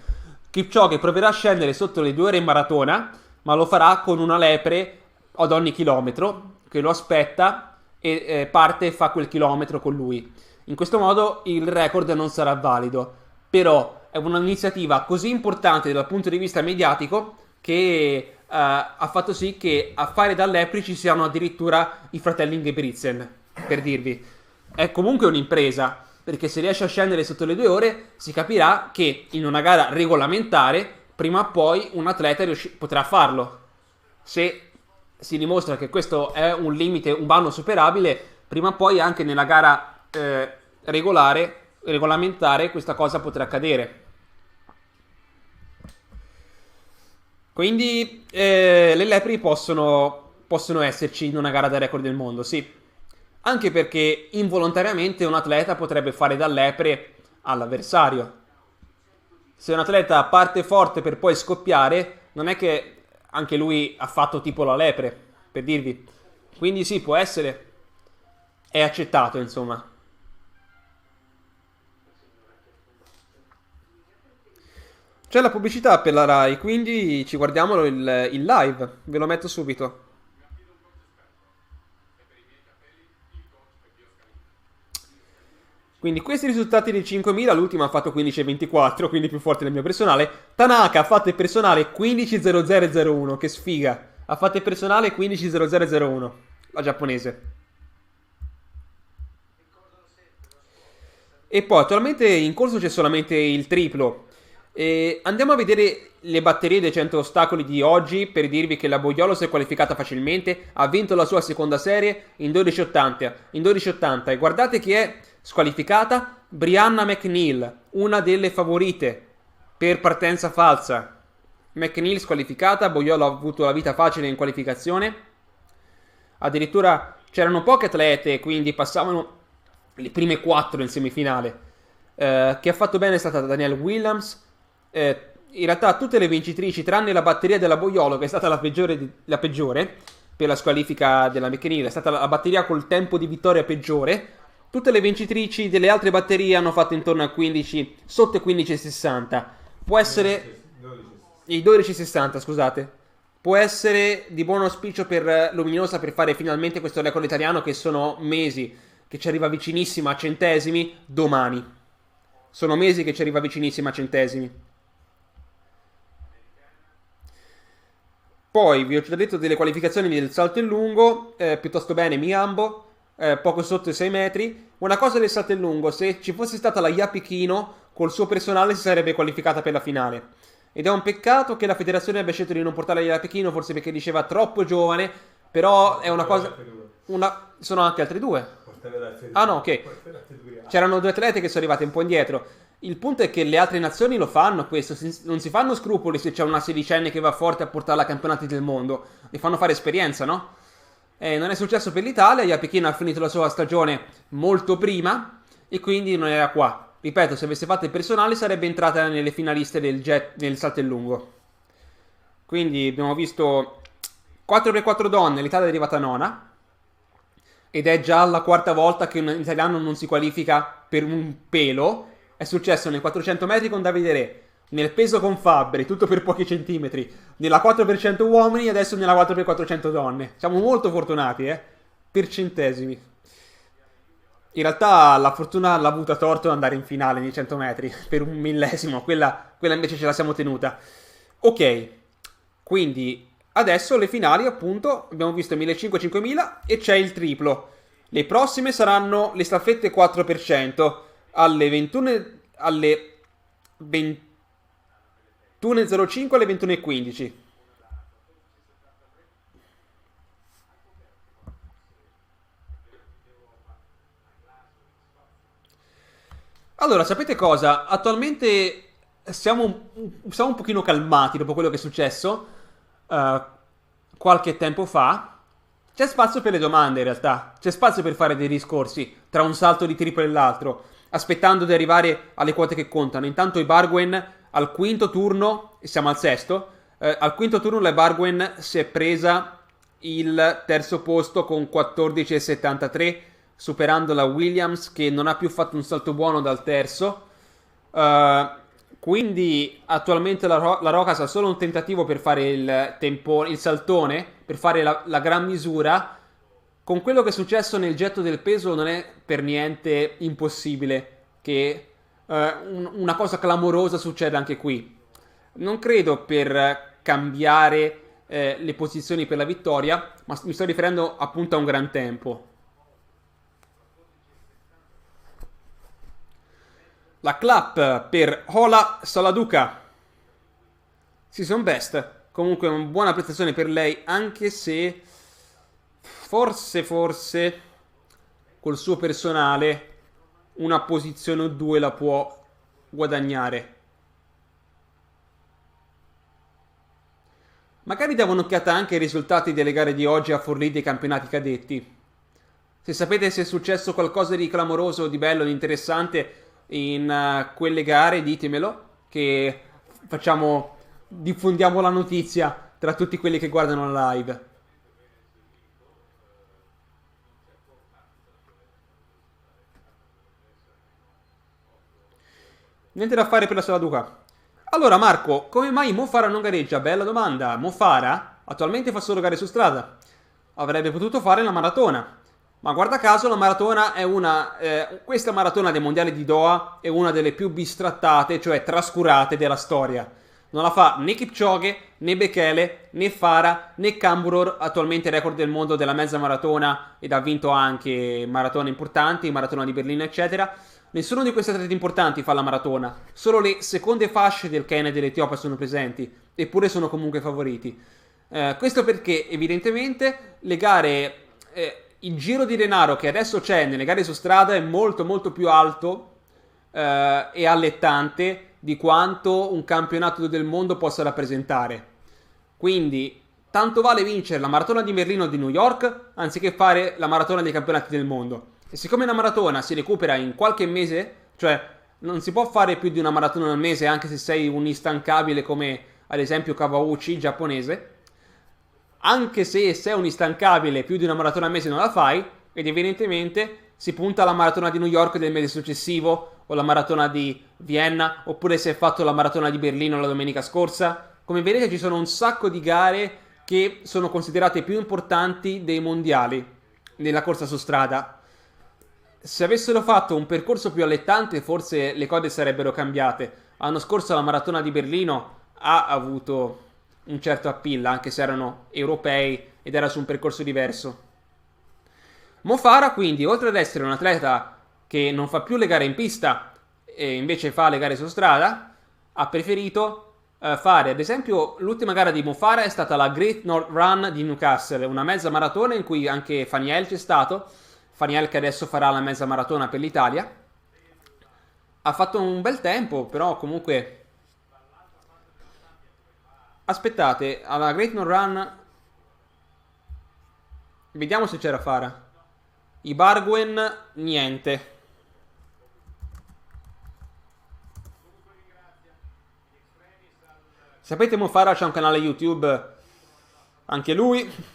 Kipchoge proverà a scendere sotto le 2 ore in maratona, ma lo farà con una lepre ad ogni chilometro che lo aspetta e parte e fa quel chilometro con lui. In questo modo il record non sarà valido, però è un'iniziativa così importante dal punto di vista mediatico che ha fatto sì che a fare da lepri ci siano addirittura i fratelli Ingebrigtsen, per dirvi. È comunque un'impresa, perché se riesce a scendere sotto le 2 ore si capirà che in una gara regolamentare prima o poi un atleta potrà farlo. Se si dimostra che questo è un limite umano superabile, prima o poi anche nella gara regolamentare questa cosa potrà accadere. Quindi le lepri possono esserci in una gara da record del mondo, sì. Anche perché involontariamente un atleta potrebbe fare da lepre all'avversario. Se un atleta parte forte per poi scoppiare, non è che anche lui ha fatto tipo la lepre, per dirvi. Quindi sì, può essere. È accettato, insomma. C'è la pubblicità per la Rai, quindi ci guardiamo il live. Ve lo metto subito. Quindi questi risultati dei 5.000, l'ultima ha fatto 15,24, quindi più forte del mio personale. Tanaka ha fatto il personale 15.0001, che sfiga. Ha fatto il personale 15.0001, la giapponese. E poi attualmente in corso c'è solamente il triplo. E andiamo a vedere le batterie dei 100 ostacoli di oggi per dirvi che la Boiolo si è qualificata facilmente, ha vinto la sua seconda serie in 12,80 e guardate chi è squalificata, Brianna McNeil, una delle favorite per partenza falsa. McNeil squalificata, Boiolo ha avuto la vita facile in qualificazione. Addirittura c'erano poche atlete, quindi passavano le prime 4 in semifinale. Chi ha fatto bene è stata Danielle Williams. In realtà tutte le vincitrici, tranne la batteria della Boiolo, che è stata la peggiore per la squalifica della McNeil, è stata la batteria col tempo di vittoria peggiore. Tutte le vincitrici delle altre batterie hanno fatto intorno a 15, sotto i 15,60. Può essere i 12,60, scusate. Può essere di buon auspicio per Luminosa per fare finalmente questo record italiano, che sono mesi che ci arriva vicinissima a centesimi domani. Sono mesi che ci arriva vicinissima a centesimi. Poi vi ho già detto delle qualificazioni del salto in lungo, piuttosto bene Miambo, poco sotto i 6 metri. Una cosa del salto in lungo, se ci fosse stata la Iapichino, col suo personale si sarebbe qualificata per la finale. Ed è un peccato che la federazione abbia scelto di non portare la Iapichino, forse perché diceva troppo giovane, però è una cosa... Sono anche altri due. Ah no, ok. C'erano 2 atlete che sono arrivati un po' indietro. Il punto è che le altre nazioni lo fanno questo, non si fanno scrupoli se c'è una sedicenne che va forte a portarla a campionati del mondo, li fanno fare esperienza, no? Non è successo per l'Italia, Iapichino ha finito la sua stagione molto prima e quindi non era qua. Ripeto, se avesse fatto il personale sarebbe entrata nelle finaliste nel salto in lungo. Quindi abbiamo visto 4x4 donne, l'Italia è arrivata nona. Ed è già la quarta volta che un italiano non si qualifica per un pelo. È successo nei 400 metri con Davide Re, nel peso con Fabbri, tutto per pochi centimetri, nella 4x100 uomini e adesso nella 4x400 donne. Siamo molto fortunati, per centesimi. In realtà la fortuna l'ha avuta Torto ad andare in finale nei 100 metri per un millesimo, quella invece ce la siamo tenuta. Ok, quindi adesso le finali appunto, abbiamo visto 1500-5000 e c'è il triplo. Le prossime saranno le staffette 4% alle 21, alle 21.05 alle 21.15. Allora, sapete cosa? Attualmente siamo un pochino calmati dopo quello che è successo eh, qualche tempo fa. C'è spazio per le domande, in realtà. C'è spazio per fare dei discorsi tra un salto di triplo e l'altro, aspettando di arrivare alle quote che contano. Intanto i Barguen al quinto turno, e siamo al sesto, al quinto turno la Barguen si è presa il terzo posto con 14,73, superando la Williams che non ha più fatto un salto buono dal terzo. Uh, quindi attualmente la Rocas ha solo un tentativo per fare il saltone, per fare la gran misura. Con quello che è successo nel getto del peso non è per niente impossibile che una cosa clamorosa succeda anche qui. Non credo per cambiare le posizioni per la vittoria, ma mi sto riferendo appunto a un gran tempo. La clap per Hola Saladuca. Season best. Comunque una buona prestazione per lei, anche se forse col suo personale una posizione o due la può guadagnare. Magari davo un'occhiata anche ai risultati delle gare di oggi a Forlì dei campionati cadetti. Se sapete se è successo qualcosa di clamoroso, di bello, di interessante in quelle gare, ditemelo, che diffondiamo la notizia tra tutti quelli che guardano la live. Niente da fare per la Saladuca. Allora Marco, come mai Mo Farah non gareggia? Bella domanda. Mo Farah attualmente fa solo gare su strada. Avrebbe potuto fare la maratona. Ma guarda caso la maratona è questa maratona dei mondiali di Doha è una delle più bistrattate, cioè trascurate della storia. Non la fa né Kipchoge, né Bekele, né Farah, né Camburor, attualmente record del mondo della mezza maratona ed ha vinto anche maratone importanti, maratona di Berlino eccetera. Nessuno di questi atleti importanti fa la maratona, solo le seconde fasce del Kenya e dell'Etiopia sono presenti, eppure sono comunque favoriti. Questo perché evidentemente le gare, il giro di denaro che adesso c'è nelle gare su strada è molto più alto e allettante di quanto un campionato del mondo possa rappresentare. Quindi tanto vale vincere la maratona di Berlino o di New York anziché fare la maratona dei campionati del mondo. E siccome una maratona si recupera in qualche mese, cioè non si può fare più di una maratona al mese anche se sei un instancabile come ad esempio Kawauchi giapponese, anche se sei un instancabile più di una maratona al mese non la fai, ed evidentemente si punta alla maratona di New York del mese successivo o la maratona di Vienna, oppure se hai fatto la maratona di Berlino la domenica scorsa. Come vedete ci sono un sacco di gare che sono considerate più importanti dei mondiali nella corsa su strada. Se avessero fatto un percorso più allettante forse le cose sarebbero cambiate. L'anno scorso la maratona di Berlino ha avuto un certo appeal, anche se erano europei ed era su un percorso diverso. Mo Farah quindi, oltre ad essere un atleta che non fa più le gare in pista e invece fa le gare su strada, ha preferito fare, ad esempio, l'ultima gara di Mo Farah è stata la Great North Run di Newcastle, una mezza maratona in cui anche Faniel c'è stato. Faniel che adesso farà la mezza maratona per l'Italia. Ha fatto un bel tempo, però comunque... Aspettate, alla Great North Run... Vediamo se c'era Farah. I Barguen, niente. Sapete, Mo Farah c'ha un canale YouTube, anche lui.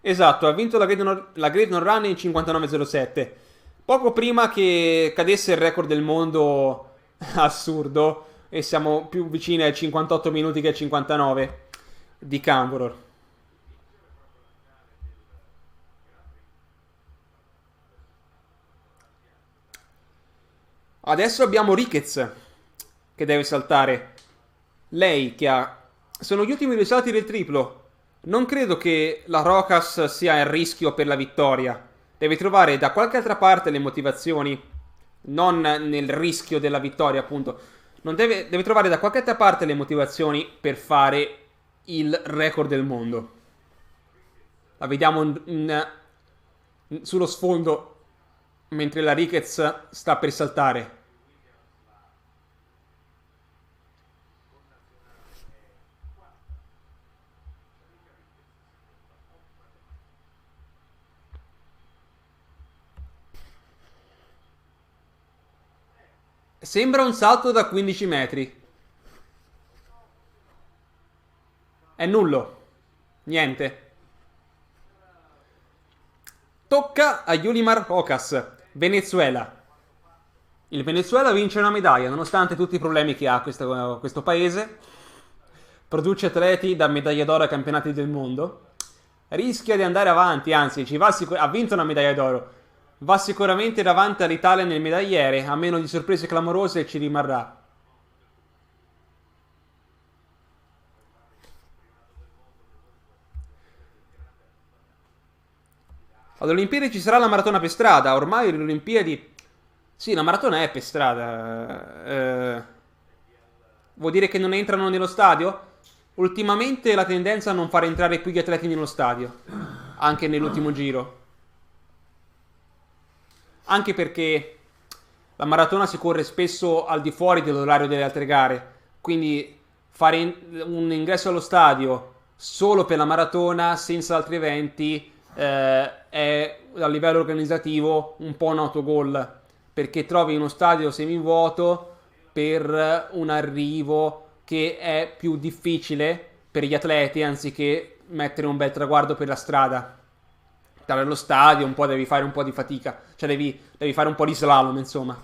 Esatto, ha vinto la Great North Run in 59.07. Poco prima che cadesse il record del mondo assurdo, e siamo più vicini ai 58 minuti che ai 59 di Camboror. Adesso abbiamo Ricketts che deve saltare. Lei che ha... Sono gli ultimi due salti del triplo. Non credo che la Rokas sia in rischio per la vittoria. Deve trovare da qualche altra parte le motivazioni. Non nel rischio della vittoria, appunto. Non deve trovare da qualche altra parte le motivazioni per fare il record del mondo. La vediamo sullo sfondo mentre la Ricketts sta per saltare. Sembra un salto da 15 metri. È nullo. Niente. Tocca a Yulimar Rokas, Venezuela. Il Venezuela vince una medaglia, nonostante tutti i problemi che ha questo paese. Produce atleti da medaglia d'oro ai campionati del mondo. Rischia di andare avanti, anzi, ha vinto una medaglia d'oro. Va sicuramente davanti all'Italia nel medagliere, a meno di sorprese clamorose ci rimarrà. Alle Olimpiadi ci sarà la maratona per strada. Ormai le Olimpiadi... Sì, la maratona è per strada. Vuol dire che non entrano nello stadio? Ultimamente la tendenza è a non far entrare più gli atleti nello stadio. Anche nell'ultimo giro. Anche perché la maratona si corre spesso al di fuori dell'orario delle altre gare. Quindi fare un ingresso allo stadio solo per la maratona, senza altri eventi, è a livello organizzativo un po' un autogol. Perché trovi uno stadio semivuoto per un arrivo che è più difficile per gli atleti anziché mettere un bel traguardo per la strada. Stare allo stadio un po' devi fare un po' di fatica, cioè devi fare un po' di slalom, insomma.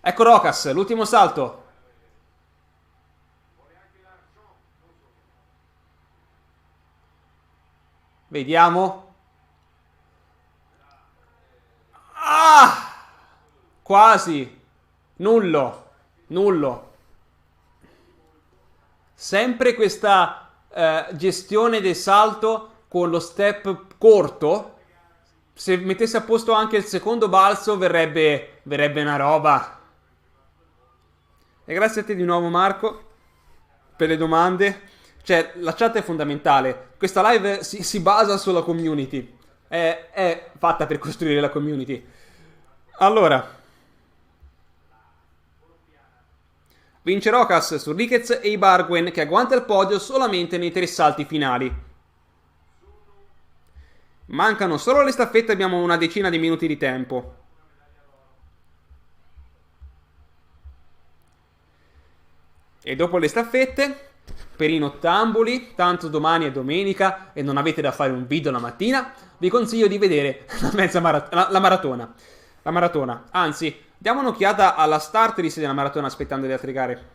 Ecco Rokas, l'ultimo salto. Vediamo. Ah! Quasi. Nullo. Nullo. Sempre questa gestione del salto con lo step corto. Se mettesse a posto anche il secondo balzo verrebbe una roba. E grazie a te di nuovo Marco per le domande. Cioè la chat è fondamentale. Questa live si basa sulla community. È fatta per costruire la community. Allora, vince Rokas su Ricketts e Ibarguen che agguanta il podio solamente nei 3 salti finali. Mancano solo le staffette, abbiamo una decina di minuti di tempo. E dopo le staffette, per i nottambuli, tanto domani è domenica e non avete da fare un video la mattina, vi consiglio di vedere la maratona. La maratona. Anzi, diamo un'occhiata alla start list della maratona aspettando le altre gare.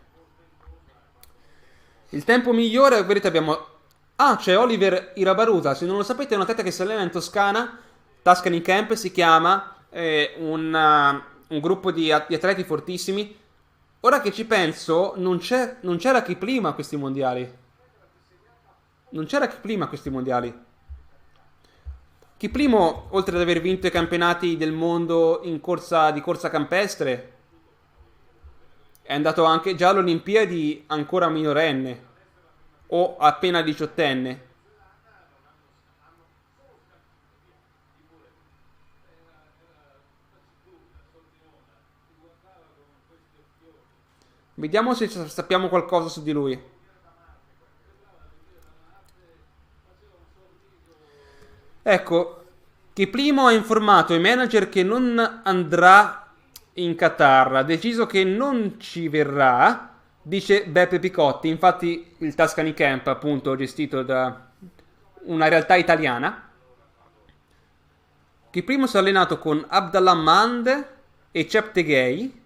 Il tempo migliore, vedete, abbiamo... Ah, c'è Oliver Irabaruta. Se non lo sapete, è un atleta che si allena in Toscana. Tuscany Camp si chiama. Un gruppo di atleti fortissimi. Ora che ci penso, non c'era Kiplima a questi mondiali. Non c'era Kiplima a questi mondiali. Kiplimo, oltre ad aver vinto i campionati del mondo di corsa campestre, è andato anche già alle Olimpiadi ancora minorenne o appena 18enne. Vediamo se sappiamo qualcosa su di lui. Ecco, Kiplimo ha informato i manager che non andrà in Qatar, ha deciso che non ci verrà, dice Beppe Picotti. Infatti il Tuscany Camp, appunto, gestito da una realtà italiana. Kiplimo si è allenato con Abdallah Mand e Cheptegei.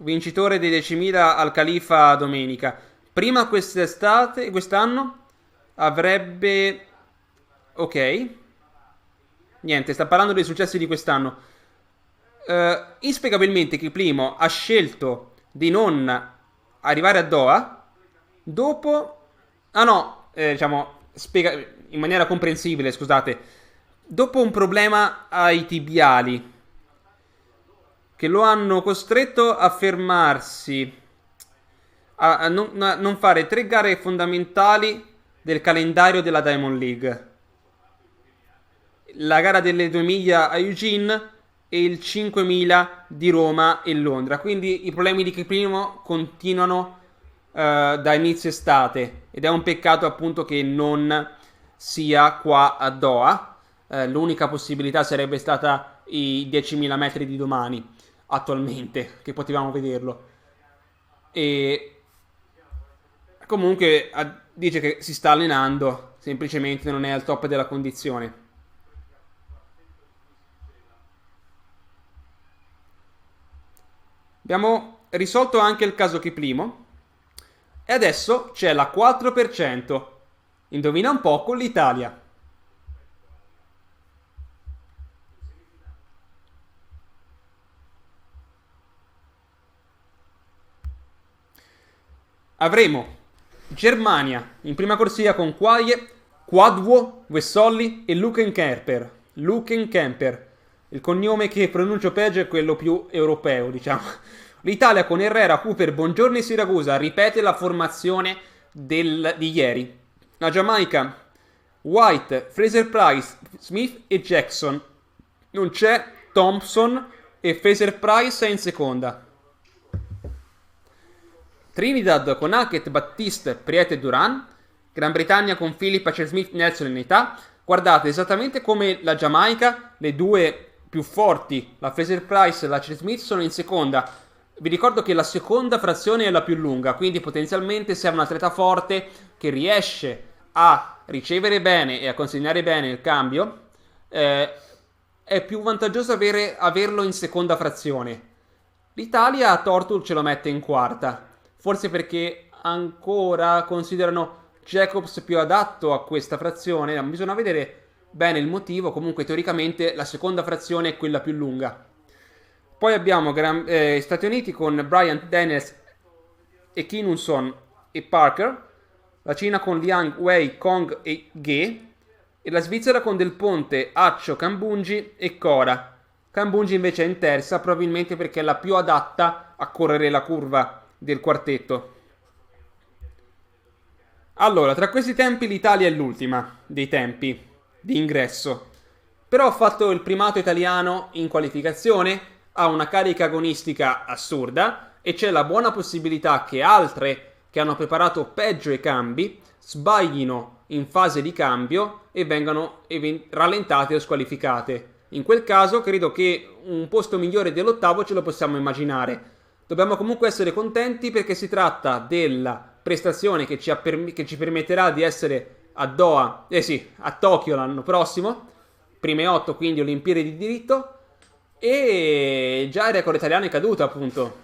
Vincitore dei 10.000 al Califa domenica. Prima quest'anno avrebbe... Ok. Niente, sta parlando dei successi di quest'anno. Inspiegabilmente Kiplimo ha scelto di non arrivare a Doha dopo... Ah no, diciamo, spiega in maniera comprensibile, scusate. Dopo un problema ai tibiali che lo hanno costretto a fermarsi, a non fare 3 gare fondamentali del calendario della Diamond League. La gara delle 2 miglia a Eugene e il 5000 di Roma e Londra. Quindi i problemi di Kiplimo continuano da inizio estate ed è un peccato appunto che non sia qua a Doha. L'unica possibilità sarebbe stata i 10.000 metri di domani attualmente, che potevamo vederlo. E comunque dice che si sta allenando, semplicemente non è al top della condizione. Abbiamo risolto anche il caso Kiplimo e adesso c'è la 4%. Indovina un po' con l'Italia. Avremo Germania in prima corsia con Quaye, Quadwo, Vessolli e Lukenkemper. Lukenkemper. Il cognome che pronuncio peggio è quello più europeo, diciamo. L'Italia con Herrera, Cooper, Bongiorno e Siragusa ripete la formazione di ieri. La Giamaica, White, Fraser Price, Smith e Jackson. Non c'è Thompson e Fraser Price è in seconda. Trinidad con Hackett, Battiste, Priet e Duran. Gran Bretagna con Philip, Smith, Nelson in età. Guardate, esattamente come la Giamaica, le due più forti, la Fraser Price e la Smith, sono in seconda. Vi ricordo che la seconda frazione è la più lunga, quindi potenzialmente se è un atleta forte che riesce a ricevere bene e a consegnare bene il cambio, è più vantaggioso averlo in seconda frazione. L'Italia a Tortul ce lo mette in quarta, forse perché ancora considerano Jacobs più adatto a questa frazione. Bisogna vedere bene il motivo. Comunque teoricamente la seconda frazione è quella più lunga. Poi abbiamo Stati Uniti con Bryant, Daniels e Kinunson e Parker. La Cina con Liang, Wei, Kong e Ge. E la Svizzera con Del Ponte, Accio, Kambunji e Cora. Kambunji invece è in terza, probabilmente perché è la più adatta a correre la curva del quartetto. Allora, tra questi tempi l'Italia è l'ultima dei tempi di ingresso. Però ha fatto il primato italiano in qualificazione, ha una carica agonistica assurda e c'è la buona possibilità che altre che hanno preparato peggio i cambi sbaglino in fase di cambio e vengano rallentate o squalificate. In quel caso credo che un posto migliore dell'ottavo ce lo possiamo immaginare. Dobbiamo comunque essere contenti perché si tratta della prestazione che ci permetterà di essere a Doha, a Tokyo l'anno prossimo, prime 8 quindi Olimpiadi di diritto, e già il record italiano è caduto appunto.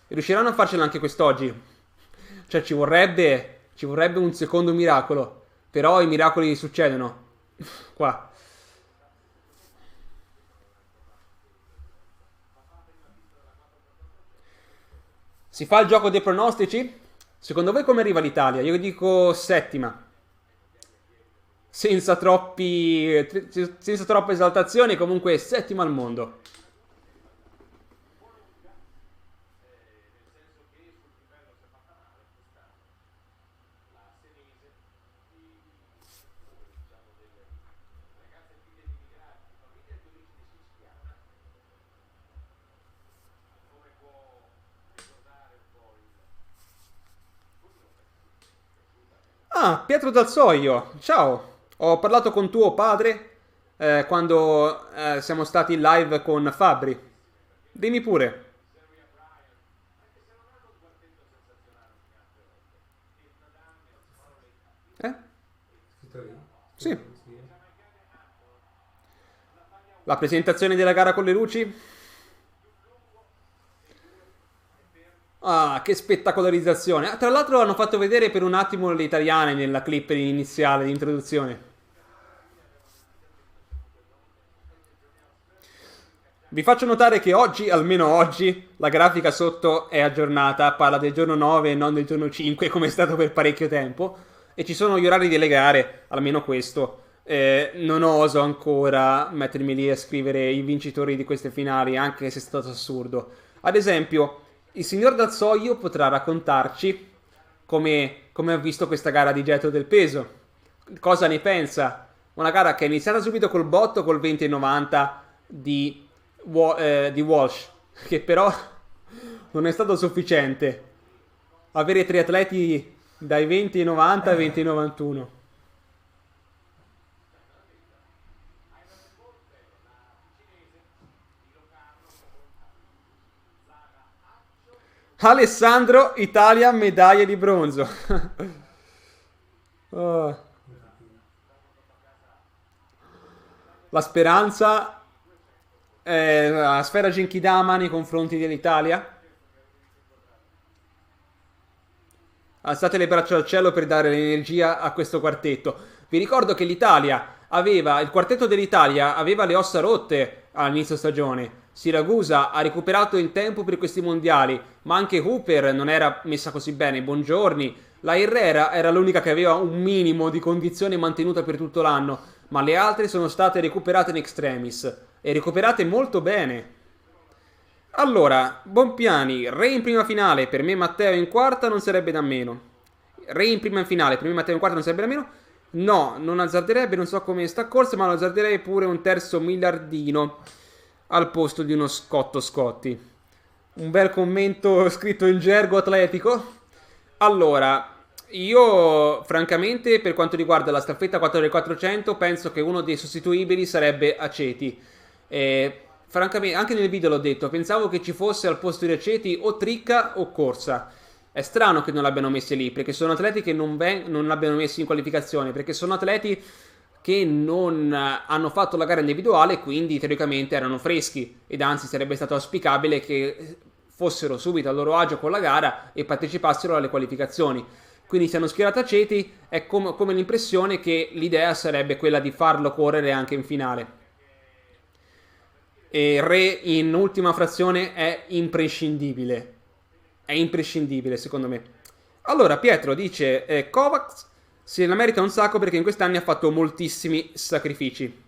Riusciranno a farcela anche quest'oggi. Cioè ci vorrebbe un secondo miracolo, però i miracoli succedono qua. Si fa il gioco dei pronostici? Secondo voi come arriva l'Italia? Io dico settima. Senza troppe esaltazioni, comunque settima al mondo. Ah, Pietro Dal Soio, ciao. Ho parlato con tuo padre quando siamo stati in live con Fabri. Dimmi pure. Eh? Sì. La presentazione della gara con le luci? Ah, che spettacolarizzazione. Ah, tra l'altro hanno fatto vedere per un attimo le italiane nella clip iniziale di introduzione. Vi faccio notare che oggi, almeno oggi, la grafica sotto è aggiornata, parla del giorno 9 e non del giorno 5, come è stato per parecchio tempo. E ci sono gli orari delle gare, almeno questo. Non oso ancora mettermi lì a scrivere i vincitori di queste finali, anche se è stato assurdo. Ad esempio, il signor Dazzoglio potrà raccontarci come ha visto questa gara di getto del peso. Cosa ne pensa? Una gara che è iniziata subito col botto, col 20,90 di Walsh, che però non è stato sufficiente. Avere tre atleti dai 20,90 ai 20,91. Alessandro, Italia, medaglia di bronzo. Oh. La speranza è la sfera Genkidama nei confronti dell'Italia. Alzate le braccia al cielo per dare l'energia a questo quartetto. Vi ricordo che il quartetto dell'Italia aveva le ossa rotte all'inizio stagione. Siragusa ha recuperato in tempo per questi mondiali, ma anche Hooper non era messa così bene. Buongiorni. La Herrera era l'unica che aveva un minimo di condizione mantenuta per tutto l'anno, ma le altre sono state recuperate in extremis e recuperate molto bene. Allora, Bompiani, Re in prima finale, per me Matteo in quarta non sarebbe da meno. Re in prima finale, per me Matteo in quarta non sarebbe da meno. No, non azzarderebbe, non so come sta corsa, ma lo azzarderei pure un terzo miliardino al posto di uno Scotto Scotti. Un bel commento scritto in gergo atletico. Allora, io francamente per quanto riguarda la staffetta 4x400 penso che uno dei sostituibili sarebbe Aceti. Francamente, anche nel video l'ho detto, pensavo che ci fosse al posto di Aceti o Tricca o Corsa. È strano che non l'abbiano messi lì, perché sono atleti che non l'abbiano messi in qualificazione, perché sono atleti che non hanno fatto la gara individuale, quindi teoricamente erano freschi, ed anzi sarebbe stato auspicabile che fossero subito a loro agio con la gara e partecipassero alle qualificazioni. Quindi se hanno schierato Aceti è come l'impressione che l'idea sarebbe quella di farlo correre anche in finale. E Re in ultima frazione è imprescindibile. È imprescindibile secondo me. Allora Pietro dice Kovacs se la merita un sacco perché in questi anni ha fatto moltissimi sacrifici.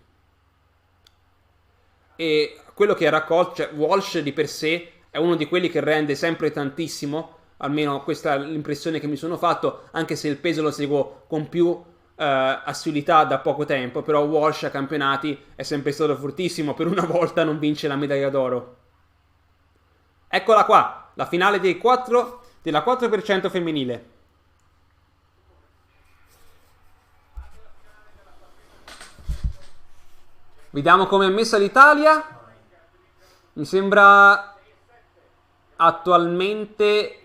E quello che ha raccolto, cioè Walsh di per sé è uno di quelli che rende sempre tantissimo. Almeno questa è l'impressione che mi sono fatto, anche se il peso lo seguo con più assiduità da poco tempo, però Walsh a campionati è sempre stato fortissimo, per una volta non vince la medaglia d'oro. Eccola qua, la finale della 4% femminile. Vediamo come è messa l'Italia. Mi sembra attualmente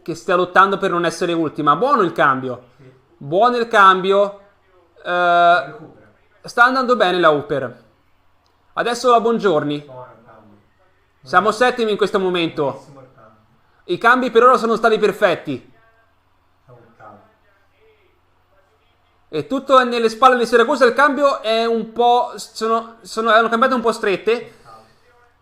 che stia lottando per non essere ultima. Buono il cambio. Buono il cambio. Sta andando bene la Hooper. Adesso la Buongiorni. Siamo settimi in questo momento. I cambi per ora sono stati perfetti. E tutto è nelle spalle di Siracusa. Il cambio è un po'... hanno cambiato un po' strette.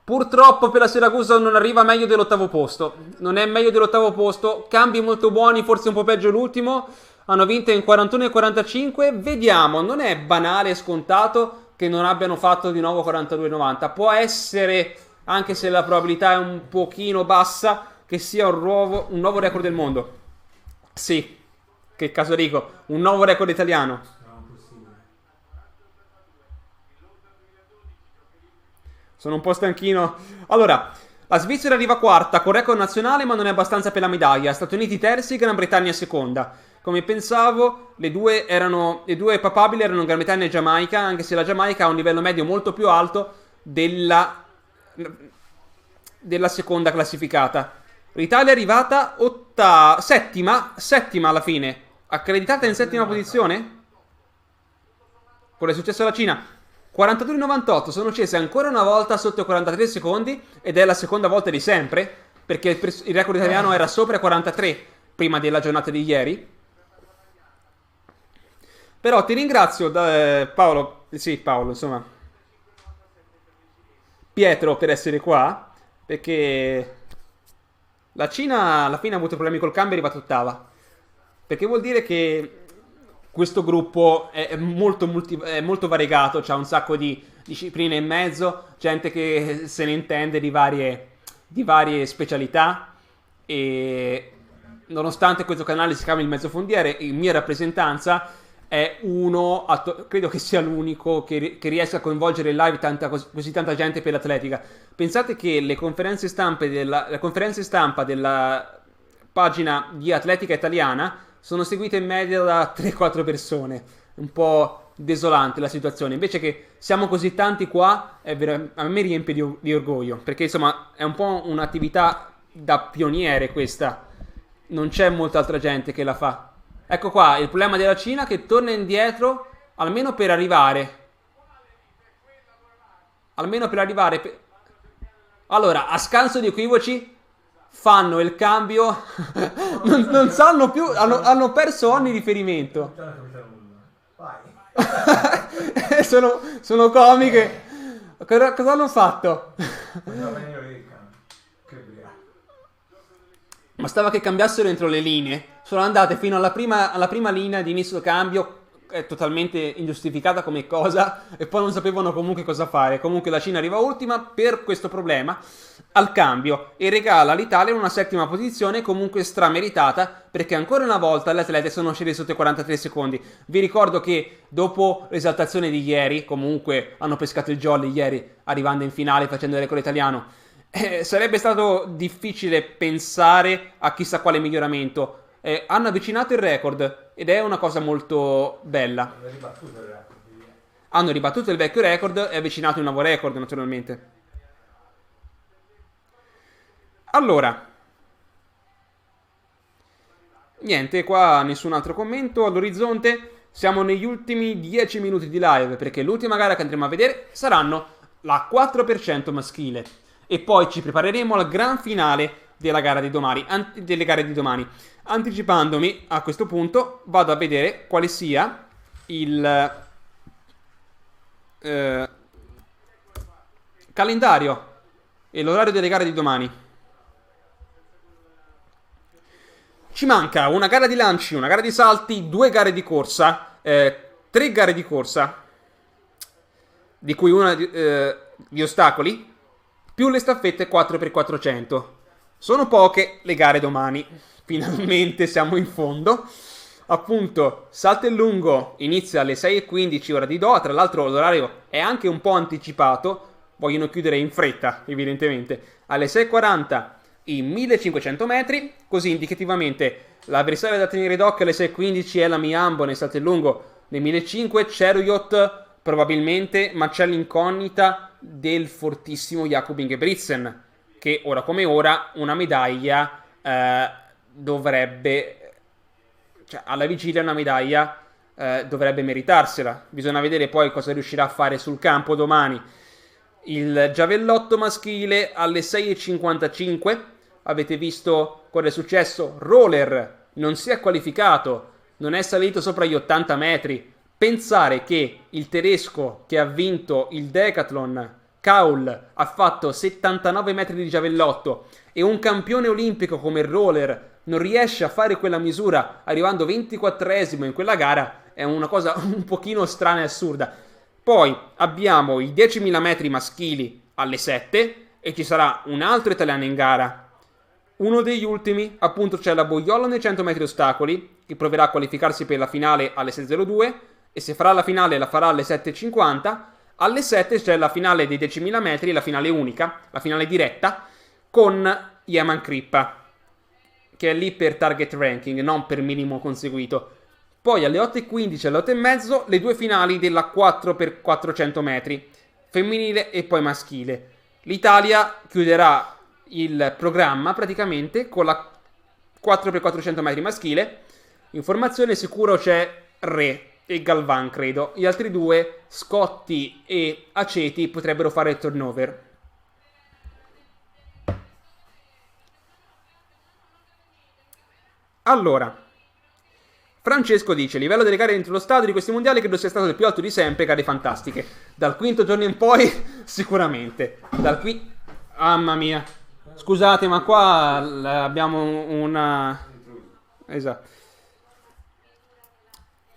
Purtroppo per la Siracusa non arriva meglio dell'ottavo posto. Non è meglio dell'ottavo posto. Cambi molto buoni, forse un po' peggio l'ultimo. Hanno vinto in 41 e 45. Vediamo, non è banale e scontato che non abbiano fatto di nuovo 42,90. Può essere, anche se la probabilità è un pochino bassa, che sia un nuovo record del mondo. Sì, che caso dico, un nuovo record italiano. Sono un po' stanchino. Allora, la Svizzera arriva quarta con record nazionale, ma non è abbastanza per la medaglia. Stati Uniti terzi, Gran Bretagna seconda. Come pensavo, le due papabili erano Gran Bretagna e Giamaica, anche se la Giamaica ha un livello medio molto più alto della seconda classificata. L'Italia è arrivata settima alla fine. Accreditata in settima posizione? Quello è successo alla Cina. 42,98, sono scese ancora una volta sotto i 43 secondi ed è la seconda volta di sempre. perché il record italiano era sopra i 43 prima della giornata di ieri. Però ti ringrazio, Paolo, sì, Paolo, insomma, Pietro, per essere qua, perché la Cina alla fine ha avuto problemi col cambio e è arrivata ottava. Perché vuol dire che questo gruppo è è molto variegato, c'ha un sacco di discipline in mezzo, gente che se ne intende di varie specialità e nonostante questo canale si chiami il mezzofondiere, in mia rappresentanza è uno, credo che sia l'unico che riesca a coinvolgere in live così tanta gente per l'atletica. Pensate che le conferenze stampa della pagina di atletica italiana sono seguite in media da 3-4 persone. Un po' desolante la situazione. Invece che siamo così tanti qua, a me riempie di orgoglio. Perché insomma è un po' un'attività da pioniere questa. Non c'è molta altra gente che la fa. Ecco qua il problema della Cina che torna indietro almeno per arrivare. Allora, a scanso di equivoci, fanno il cambio. non sanno più. Hanno perso ogni riferimento. Non ho capito nulla. Vai. sono comiche. Cosa hanno fatto? Andiamo a vedere il cambio. Che bravo. Bastava che cambiassero entro le linee. Sono andate fino alla prima linea di inizio cambio, è totalmente ingiustificata come cosa, e poi non sapevano comunque cosa fare. Comunque la Cina arriva ultima per questo problema al cambio e regala all'Italia una settima posizione comunque strameritata, perché ancora una volta le atlete sono scese sotto i 43 secondi. Vi ricordo che dopo l'esaltazione di ieri, comunque hanno pescato il jolly ieri arrivando in finale facendo il record italiano, sarebbe stato difficile pensare a chissà quale miglioramento. Hanno avvicinato il record ed è una cosa molto bella. Hanno ribattuto il record. Hanno ribattuto il vecchio record e avvicinato un nuovo record, naturalmente. Allora, niente, qua nessun altro commento all'orizzonte. Siamo negli ultimi 10 minuti di live, perché l'ultima gara che andremo a vedere saranno la 4% maschile e poi ci prepareremo al gran finale delle gare di domani. Anticipandomi, a questo punto vado a vedere quale sia il calendario e l'orario delle gare di domani. Ci manca una gara di lanci, una gara di salti, 2 gare di corsa, 3 gare di corsa, di cui una di ostacoli, più le staffette 4x400. Sono poche le gare domani. Finalmente siamo in fondo. Appunto, salto in lungo inizia alle 6:15 ora di Doha. Tra l'altro l'orario è anche un po' anticipato. Vogliono chiudere in fretta, evidentemente. Alle 6:40 i 1500 metri. Così indicativamente l'avversario da tenere d'occhio alle 6:15 è la Miambo nel salto in lungo. Nei 1500 Chariot probabilmente, ma c'è l'incognita del fortissimo Jakob Ingebrigtsen, che ora come ora una medaglia dovrebbe, cioè alla vigilia una medaglia dovrebbe meritarsela. Bisogna vedere poi cosa riuscirà a fare sul campo domani. Il giavellotto maschile alle 6:55, avete visto cosa è successo? Roller non si è qualificato, non è salito sopra gli 80 metri. Pensare che il tedesco che ha vinto il decathlon, Kaul, ha fatto 79 metri di giavellotto e un campione olimpico come il roller non riesce a fare quella misura arrivando 24esimo in quella gara è una cosa un pochino strana e assurda. Poi abbiamo i 10.000 metri maschili alle 7 e ci sarà un altro italiano in gara. Uno degli ultimi, appunto, c'è la Boiola nei 100 metri ostacoli, che proverà a qualificarsi per la finale alle 6:02 e se farà la finale la farà alle 7:50. Alle 7 c'è la finale dei 10.000 metri, la finale unica, la finale diretta, con Yaman Krippa, che è lì per target ranking, non per minimo conseguito. Poi alle 8:15 e alle 8:30 le 2 finali della 4x400 metri, femminile e poi maschile. L'Italia chiuderà il programma praticamente con la 4x400 metri maschile. Informazione sicuro c'è Re e Galvan, credo. Gli altri due, Scotti e Aceti, potrebbero fare il turnover. Allora, Francesco dice: il livello delle gare dentro lo stadio di questi mondiali credo sia stato il più alto di sempre, gare fantastiche. Dal quinto giorno in poi, sicuramente. Mamma mia. Scusate, ma qua abbiamo una... Esatto.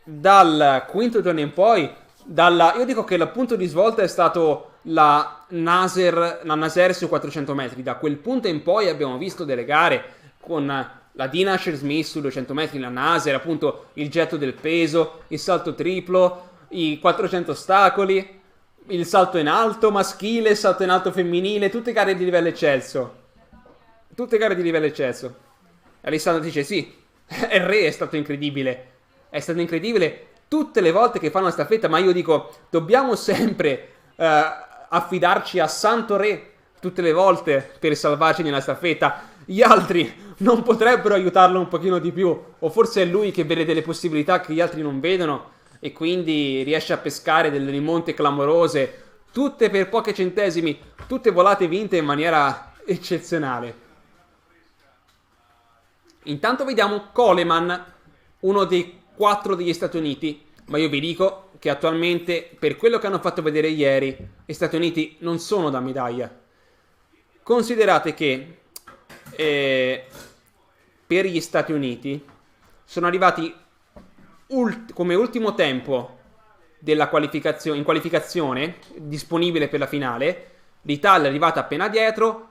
Dal quinto giorno in poi, io dico che il punto di svolta è stato la Naser su 400 metri. Da quel punto in poi abbiamo visto delle gare con la Dina Asher-Smith su 200 metri, la Naser, appunto il getto del peso, il salto triplo, i 400 ostacoli, il salto in alto maschile, il salto in alto femminile, tutte gare di livello eccelso. Tutte gare di livello eccelso. Alessandro dice sì, il re è stato incredibile. È stato incredibile tutte le volte che fanno la staffetta, ma io dico, dobbiamo sempre affidarci a Santo Re tutte le volte per salvarci nella staffetta. Gli altri non potrebbero aiutarlo un pochino di più, o forse è lui che vede delle possibilità che gli altri non vedono e quindi riesce a pescare delle rimonte clamorose, tutte per pochi centesimi, tutte volate vinte in maniera eccezionale. Intanto vediamo Coleman, uno dei 4 degli Stati Uniti, ma io vi dico che attualmente, per quello che hanno fatto vedere ieri, gli Stati Uniti non sono da medaglia. Considerate che per gli Stati Uniti sono arrivati come ultimo tempo in qualificazione disponibile per la finale. L'Italia è arrivata appena dietro,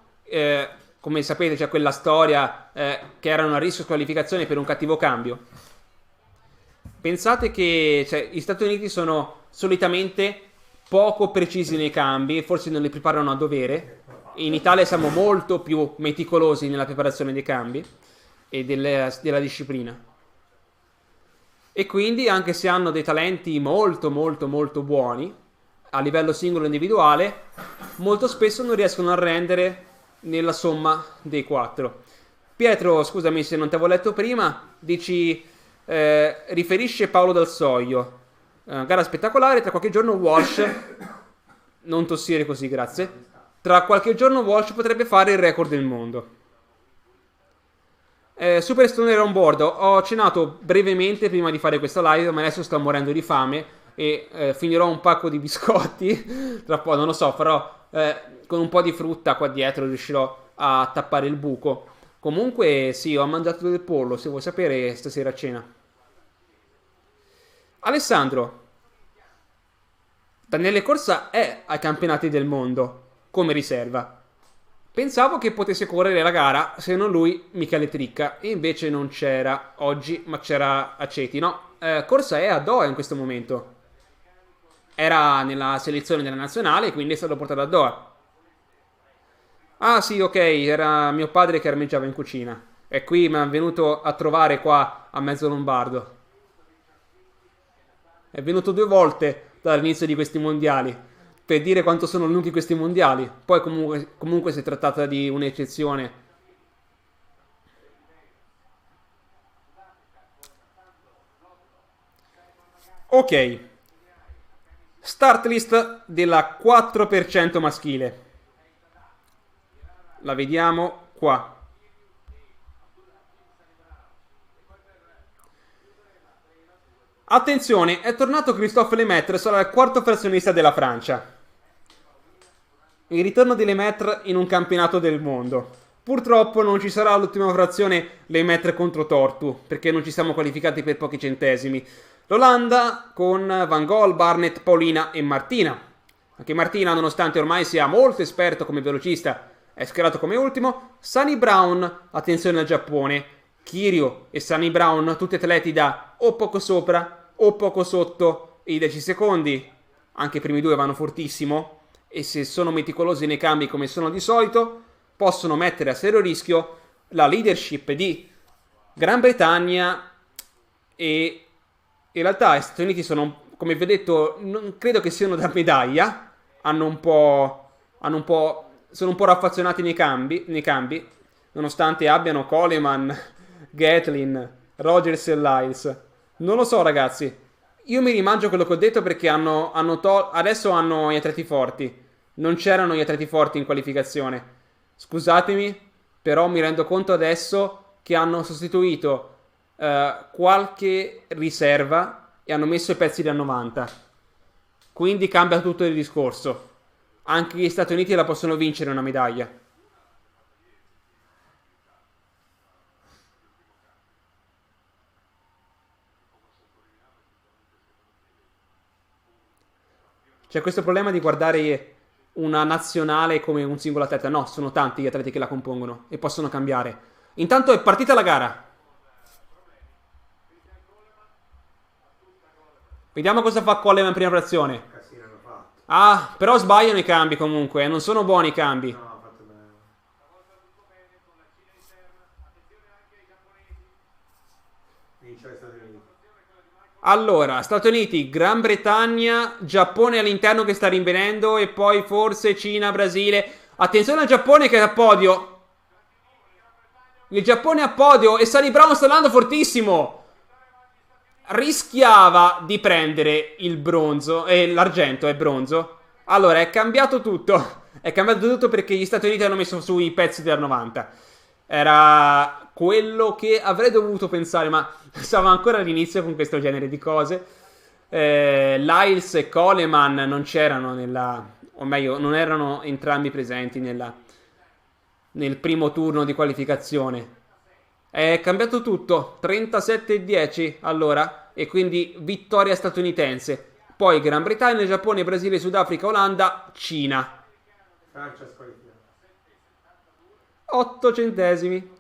come sapete c'è quella storia che erano a rischio squalificazione per un cattivo cambio. Pensate che gli Stati Uniti sono solitamente poco precisi nei cambi, forse non li preparano a dovere. In Italia siamo molto più meticolosi nella preparazione dei cambi e della disciplina. E quindi, anche se hanno dei talenti molto molto molto buoni a livello singolo e individuale, molto spesso non riescono a rendere nella somma dei 4. Pietro, scusami se non ti avevo letto prima, dici riferisce Paolo Dal Soglio, gara spettacolare, tra qualche giorno Walsh, non tossire così, grazie, tra qualche giorno Walsh potrebbe fare il record del mondo. Super Stoner on board, ho cenato brevemente prima di fare questa live, ma adesso sto morendo di fame e finirò un pacco di biscotti tra poco, non lo so, farò con un po' di frutta qua dietro, riuscirò a tappare il buco. Comunque sì, ho mangiato del pollo, se vuoi sapere, stasera a cena. Alessandro, Daniele Corsa è ai campionati del mondo come riserva. Pensavo che potesse correre la gara, se non lui, Michele Tricca, e invece non c'era oggi, ma c'era Aceti. No, Corsa è a Doha in questo momento. Era nella selezione della nazionale, quindi è stato portato a Doha. Ah sì, ok, era mio padre che armeggiava in cucina. E qui mi è venuto a trovare qua a mezzo lombardo. È venuto 2 volte dall'inizio di questi mondiali per dire quanto sono lunghi questi mondiali. Poi comunque si è trattata di un'eccezione. Ok. Start list della 4% maschile. La vediamo qua. Attenzione, è tornato Christophe Lemaitre, sarà il quarto frazionista della Francia. Il ritorno di Lemaitre in un campionato del mondo. Purtroppo non ci sarà l'ultima frazione Lemaitre contro Tortu, perché non ci siamo qualificati per pochi centesimi. L'Olanda con Van Gogh, Barnett, Paulina e Martina. Anche Martina, nonostante ormai sia molto esperto come velocista, è schierato come ultimo. Sunny Brown, attenzione al Giappone. Kiryu e Sunny Brown, tutti atleti da o poco sopra o poco sotto i 10 secondi. Anche i primi 2 vanno fortissimo e se sono meticolosi nei cambi come sono di solito possono mettere a serio rischio la leadership di Gran Bretagna e in realtà gli Stati Uniti sono, come vi ho detto, non credo che siano da medaglia, sono un po' raffazzonati nei cambi, nonostante abbiano Coleman, Gatlin, Rogers e Lyles. Non lo so, ragazzi. Io mi rimangio quello che ho detto perché adesso hanno gli atleti forti. Non c'erano gli atleti forti in qualificazione. Scusatemi, però mi rendo conto adesso che hanno sostituito qualche riserva e hanno messo i pezzi da 90. Quindi cambia tutto il discorso. Anche gli Stati Uniti la possono vincere una medaglia. C'è questo problema di guardare una nazionale come un singolo atleta. No, sono tanti gli atleti che la compongono e possono cambiare. Intanto è partita la gara. Vediamo cosa fa Coleman in prima frazione. Casino hanno fatto. Ah, però sbagliano i cambi comunque. Non sono buoni i cambi. No, ha fatto bene. Vince gli Stati Uniti. Allora, Stati Uniti, Gran Bretagna, Giappone all'interno che sta rinvenendo e poi forse Cina, Brasile. Attenzione al Giappone che è a podio. Il Giappone è a podio e Sally Brown sta andando fortissimo. Rischiava di prendere il bronzo e l'argento è bronzo. Allora, è cambiato tutto. È cambiato tutto perché gli Stati Uniti hanno messo sui pezzi del 90. Era quello che avrei dovuto pensare, ma stavo ancora all'inizio con questo genere di cose. Lyles e Coleman non c'erano o meglio, non erano entrambi presenti nel primo turno di qualificazione. È cambiato tutto, 37-10 allora, e quindi vittoria statunitense. Poi Gran Bretagna, Giappone, Brasile, Sudafrica, Olanda, Cina. Francia squalificata. 8 centesimi.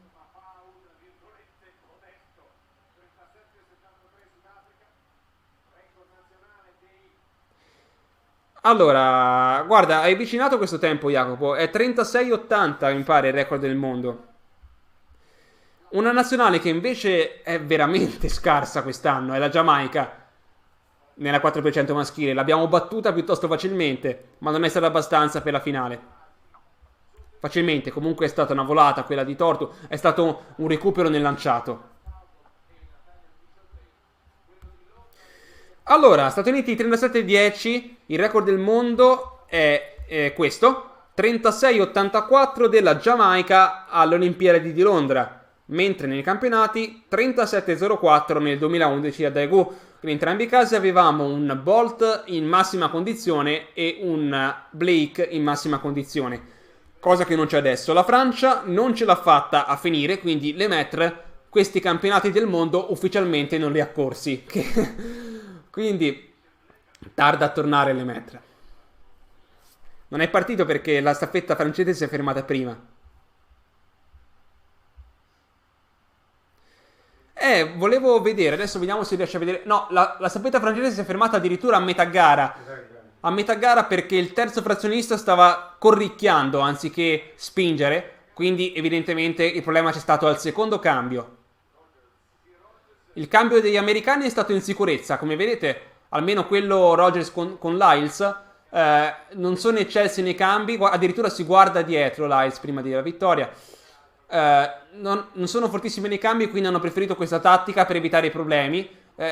Allora, guarda, hai avvicinato questo tempo, Jacopo. È 36-80, mi pare, il record del mondo. Una nazionale che invece è veramente scarsa quest'anno è la Giamaica. Nella 4% maschile. L'abbiamo battuta piuttosto facilmente, ma non è stata abbastanza per la finale. Facilmente, comunque è stata una volata quella di Tortu. È stato un recupero nel lanciato. Allora, Stati Uniti 37-10, il record del mondo è questo, 36-84 della Giamaica alle Olimpiadi di Londra, mentre nei campionati 37-04 nel 2011 a Daegu. In entrambi i casi avevamo un Bolt in massima condizione e un Blake in massima condizione, cosa che non c'è adesso. La Francia non ce l'ha fatta a finire, quindi Lemaitre questi campionati del mondo ufficialmente non li ha corsi. Quindi tarda a tornare Lemaitre. Non è partito perché la staffetta francese si è fermata prima. Volevo vedere, adesso vediamo se riesce a vedere. No, la staffetta francese si è fermata addirittura a metà gara. A metà gara perché il terzo frazionista stava corricchiando anziché spingere. Quindi evidentemente il problema c'è stato al secondo cambio. Il cambio degli americani è stato in sicurezza, come vedete, almeno quello Rogers con Lyles, non sono eccessi nei cambi, addirittura si guarda dietro Lyles prima della vittoria. Non sono fortissimi nei cambi, quindi hanno preferito questa tattica per evitare i problemi.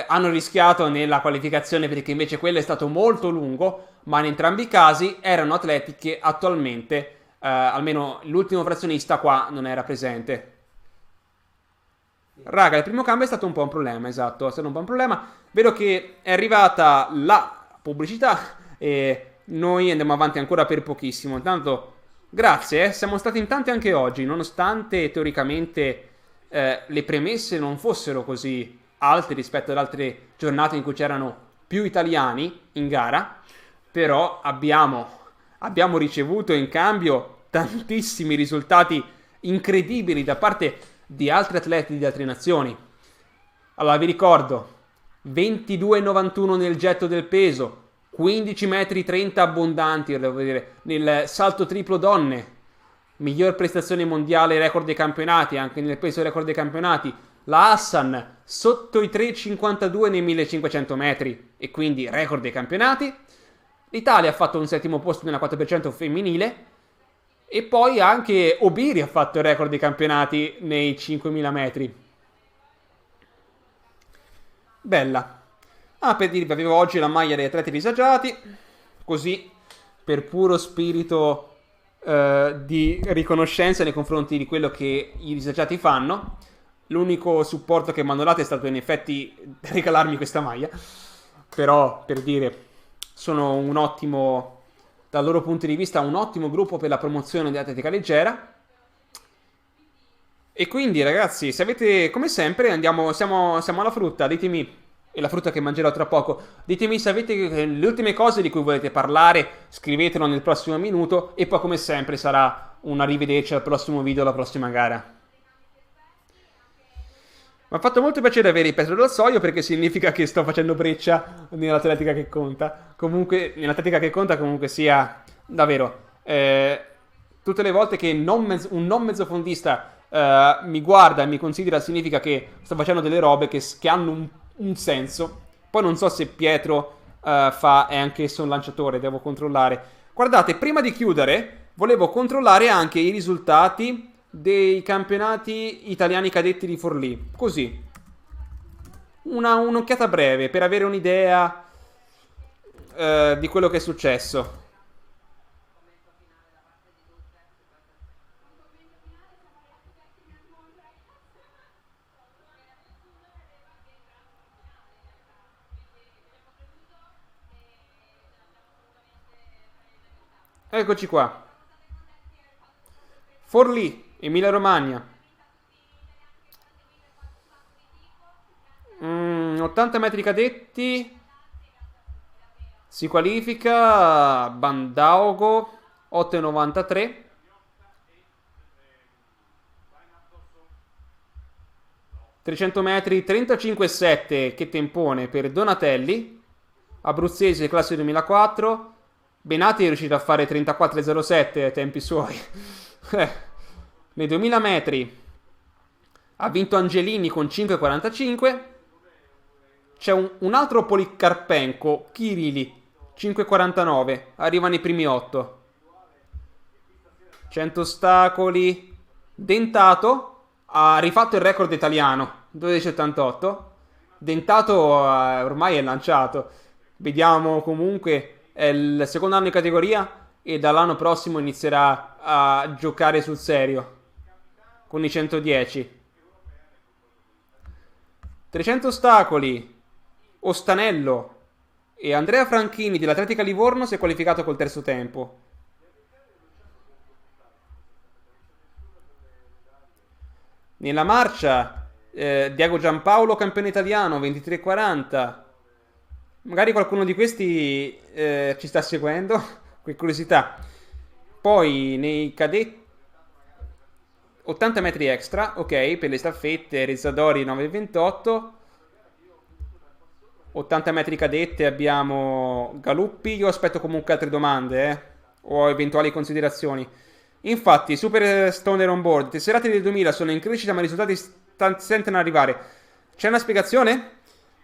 Hanno rischiato nella qualificazione perché invece quello è stato molto lungo, ma in entrambi i casi erano atleti che attualmente, almeno l'ultimo frazionista qua, non era presente. Raga, il primo cambio è stato un po' un problema, esatto, è stato un po' un problema. Vedo che è arrivata la pubblicità e noi andiamo avanti ancora per pochissimo. Intanto, grazie, siamo stati in tanti anche oggi, nonostante teoricamente le premesse non fossero così alte rispetto ad altre giornate in cui c'erano più italiani in gara, però abbiamo ricevuto in cambio tantissimi risultati incredibili da parte di altri atleti di altre nazioni. Allora vi ricordo 22,91 nel getto del peso, 15 metri 30 abbondanti, devo dire, nel salto triplo donne, miglior prestazione mondiale, record dei campionati, anche nel peso record dei campionati. La Hassan sotto i 3,52 nei 1500 metri e quindi record dei campionati. L'Italia ha fatto un settimo posto nella 4% femminile. E poi anche Obiri ha fatto il record dei campionati nei 5000 metri. Bella. Per dirvi, avevo oggi la maglia degli atleti disagiati, così per puro spirito di riconoscenza nei confronti di quello che i disagiati fanno. l'unico supporto che mi hanno dato è stato in effetti regalarmi questa maglia. Però, per dire, sono un ottimo, dal loro punto di vista, un ottimo gruppo per la promozione dell'atletica leggera. E quindi, ragazzi, se avete, come sempre, siamo alla frutta, ditemi, e la frutta che mangerò tra poco, ditemi se avete le ultime cose di cui volete parlare, scrivetelo nel prossimo minuto, e poi, come sempre, sarà un arrivederci al prossimo video, alla prossima gara. Mi ha fatto molto piacere avere il Petro del Soio perché significa che sto facendo breccia nell'atletica che conta. Comunque, nell'atletica che conta comunque sia davvero. Tutte le volte che un non mezzofondista mi guarda e mi considera significa che sto facendo delle robe che hanno un senso. Poi non so se Pietro è anche esso un lanciatore, devo controllare. Guardate, prima di chiudere, volevo controllare anche i risultati dei campionati italiani cadetti di Forlì. Così. Un'occhiata breve per avere un'idea di quello che è successo. Eccoci qua. Forlì, Emilia Romagna. 80 metri cadetti. Si qualifica Bandaogo 8,93. 300 metri 35,7. Che tempone per Donatelli, abruzzese classe 2004. Benati è riuscito a fare 34,07 ai tempi suoi. Nei 2000 metri ha vinto Angelini con 5,45. C'è un altro Policarpenko, Kirili, 5,49. Arriva nei primi 8. 100 ostacoli. Dentato ha rifatto il record italiano, 12,78. Dentato ormai è lanciato. Vediamo comunque, è il secondo anno in categoria e dall'anno prossimo inizierà a giocare sul serio con i 110. 300 ostacoli. Ostanello e Andrea Franchini dell'Atletica Livorno si è qualificato col terzo tempo. Nella marcia Diego Giampaolo, campione italiano, 23,40. Magari qualcuno di questi ci sta seguendo. Che curiosità. Poi nei cadetti 80 metri extra, ok, per le staffette Rizzadori 9,28. 80 metri cadette abbiamo Galuppi. Io aspetto comunque altre domande o eventuali considerazioni. Infatti Super Stoner on board, tesserati del 2000 sono in crescita ma i risultati stentano ad arrivare. C'è una spiegazione?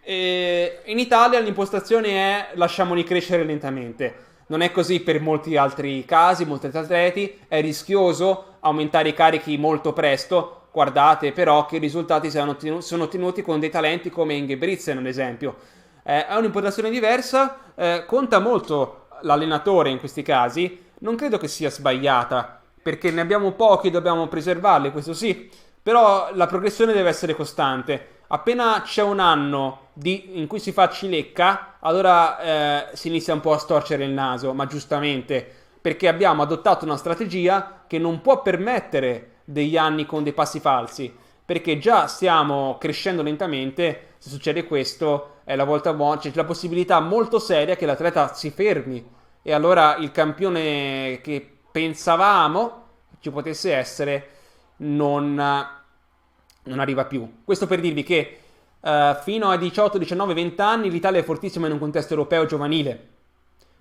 In Italia l'impostazione è lasciamoli crescere lentamente. Non è così per molti altri casi, molti altri atleti. È rischioso aumentare i carichi molto presto. Guardate però che i risultati sono ottenuti con dei talenti come Ingebrigtsen ad esempio. È un'impostazione diversa. Conta molto l'allenatore in questi casi. Non credo che sia sbagliata, perché ne abbiamo pochi e dobbiamo preservarli, questo sì. Però la progressione deve essere costante. Appena c'è un anno in cui si fa cilecca, allora si inizia un po' a storcere il naso, ma giustamente, perché abbiamo adottato una strategia che non può permettere degli anni con dei passi falsi, perché già stiamo crescendo lentamente. Se succede questo è la volta buona, c'è la possibilità molto seria che l'atleta si fermi e allora il campione che pensavamo ci potesse essere non arriva più. Questo per dirvi che fino ai 18, 19, 20 anni l'Italia è fortissima in un contesto europeo giovanile.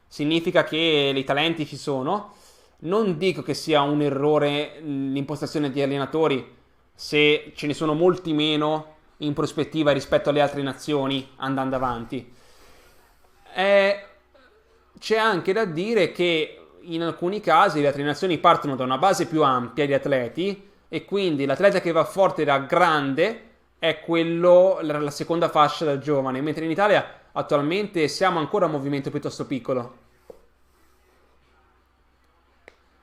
Significa che i talenti ci sono. Non dico che sia un errore l'impostazione degli allenatori se ce ne sono molti meno in prospettiva rispetto alle altre nazioni andando avanti. C'è anche da dire che in alcuni casi le altre nazioni partono da una base più ampia di atleti e quindi l'atleta che va forte da grande è quello, la seconda fascia da giovane, mentre in Italia attualmente siamo ancora un movimento piuttosto piccolo.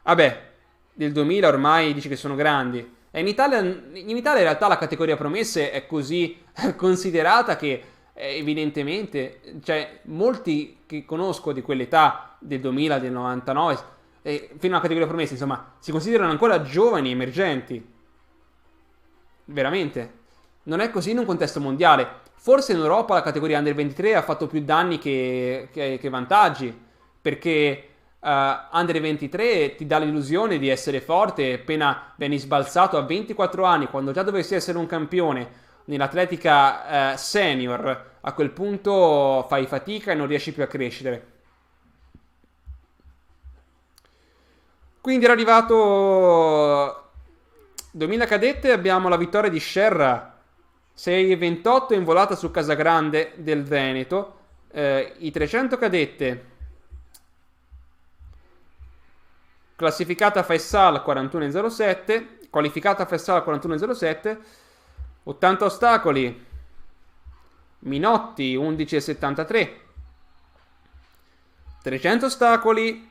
Vabbè, del 2000 ormai dici che sono grandi. E in Italia in realtà la categoria promesse è così considerata che evidentemente, cioè, molti che conosco di quell'età del 2000, del 99, fino alla categoria promesse, insomma, si considerano ancora giovani emergenti. Veramente. Non è così in un contesto mondiale. Forse in Europa la categoria Under 23 ha fatto più danni che vantaggi. Perché Under 23 ti dà l'illusione di essere forte appena vieni sbalzato a 24 anni, quando già dovresti essere un campione nell'atletica senior. A quel punto fai fatica e non riesci più a crescere. Quindi era arrivato 2000 cadette, abbiamo la vittoria di Scerra 6,28 in volata su Casagrande del Veneto. I 300 cadette, classificata Faisal 41,07, qualificata Faisal 41,07, 80 ostacoli, Minotti 11,73, 300 ostacoli,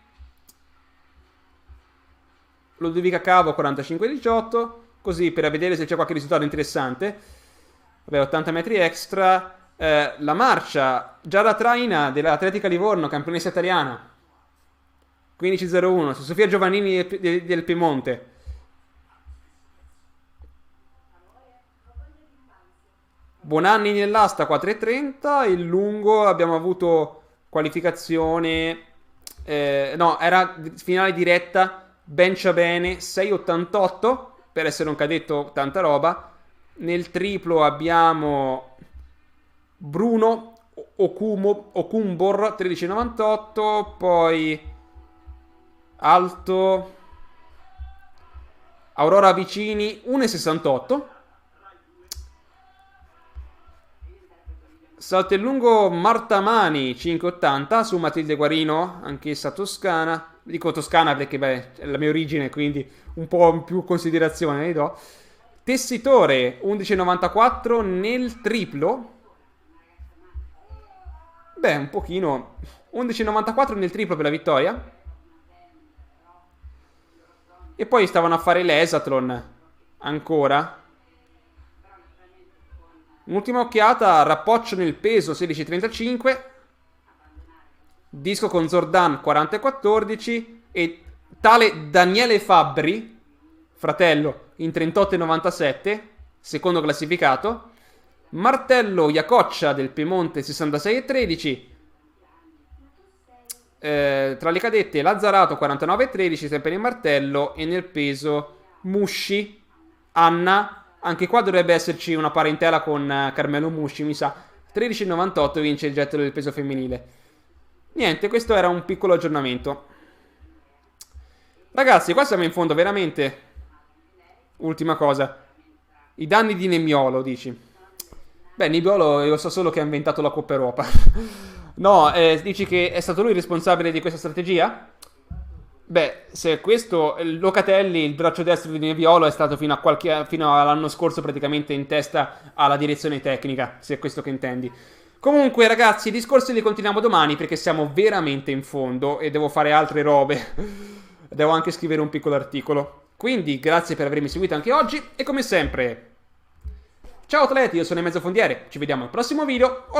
Ludovica Cavo 45,18, così per vedere se c'è qualche risultato interessante. Vabbè, 80 metri extra. La marcia, Giada Traina dell'Atletica Livorno, campionessa italiana, 15,01, su Sofia Giovannini del Piemonte. Bonanni nell'asta 4,30. Il lungo abbiamo avuto qualificazione, no, era finale diretta. Benciabene 6,88 per essere un cadetto, tanta roba. Nel triplo abbiamo Bruno Okumbor 13,98. Poi alto Aurora Vicini 1,68. Salto in lungo Marta Mani 5,80 su Matilde Guarino, anch'essa toscana. Dico toscana perché beh, è la mia origine, quindi un po' più considerazione ne do. Tessitore 11,94 nel triplo. Beh, un pochino. 11,94 nel triplo per la vittoria. E poi stavano a fare l'esathlon ancora. Un'ultima occhiata, Rappoccio nel peso 16,35. Disco con Zordan 40,14 e tale Daniele Fabbri, fratello, in 38,97, secondo classificato. Martello Iacoccia del Piemonte 66,13. Tra le cadette Lazzarato 49,13, sempre nel martello, e nel peso Musci Anna, anche qua dovrebbe esserci una parentela con Carmelo Musci, mi sa. 13,98 vince il gettolo del peso femminile. Niente, questo era un piccolo aggiornamento. Ragazzi, qua siamo in fondo, veramente. Ultima cosa. I danni di Nebbiolo, dici. Beh, Nebbiolo io so solo che ha inventato la Coppa Europa. No, dici che è stato lui il responsabile di questa strategia? Beh, se questo, Locatelli, il braccio destro di Nebbiolo, è stato fino all'anno scorso praticamente in testa alla direzione tecnica, se è questo che intendi. Comunque ragazzi, i discorsi li continuiamo domani perché siamo veramente in fondo e devo fare altre robe. Devo anche scrivere un piccolo articolo. Quindi grazie per avermi seguito anche oggi e come sempre, ciao atleti, io sono il Mezzofondiere, ci vediamo al prossimo video o alla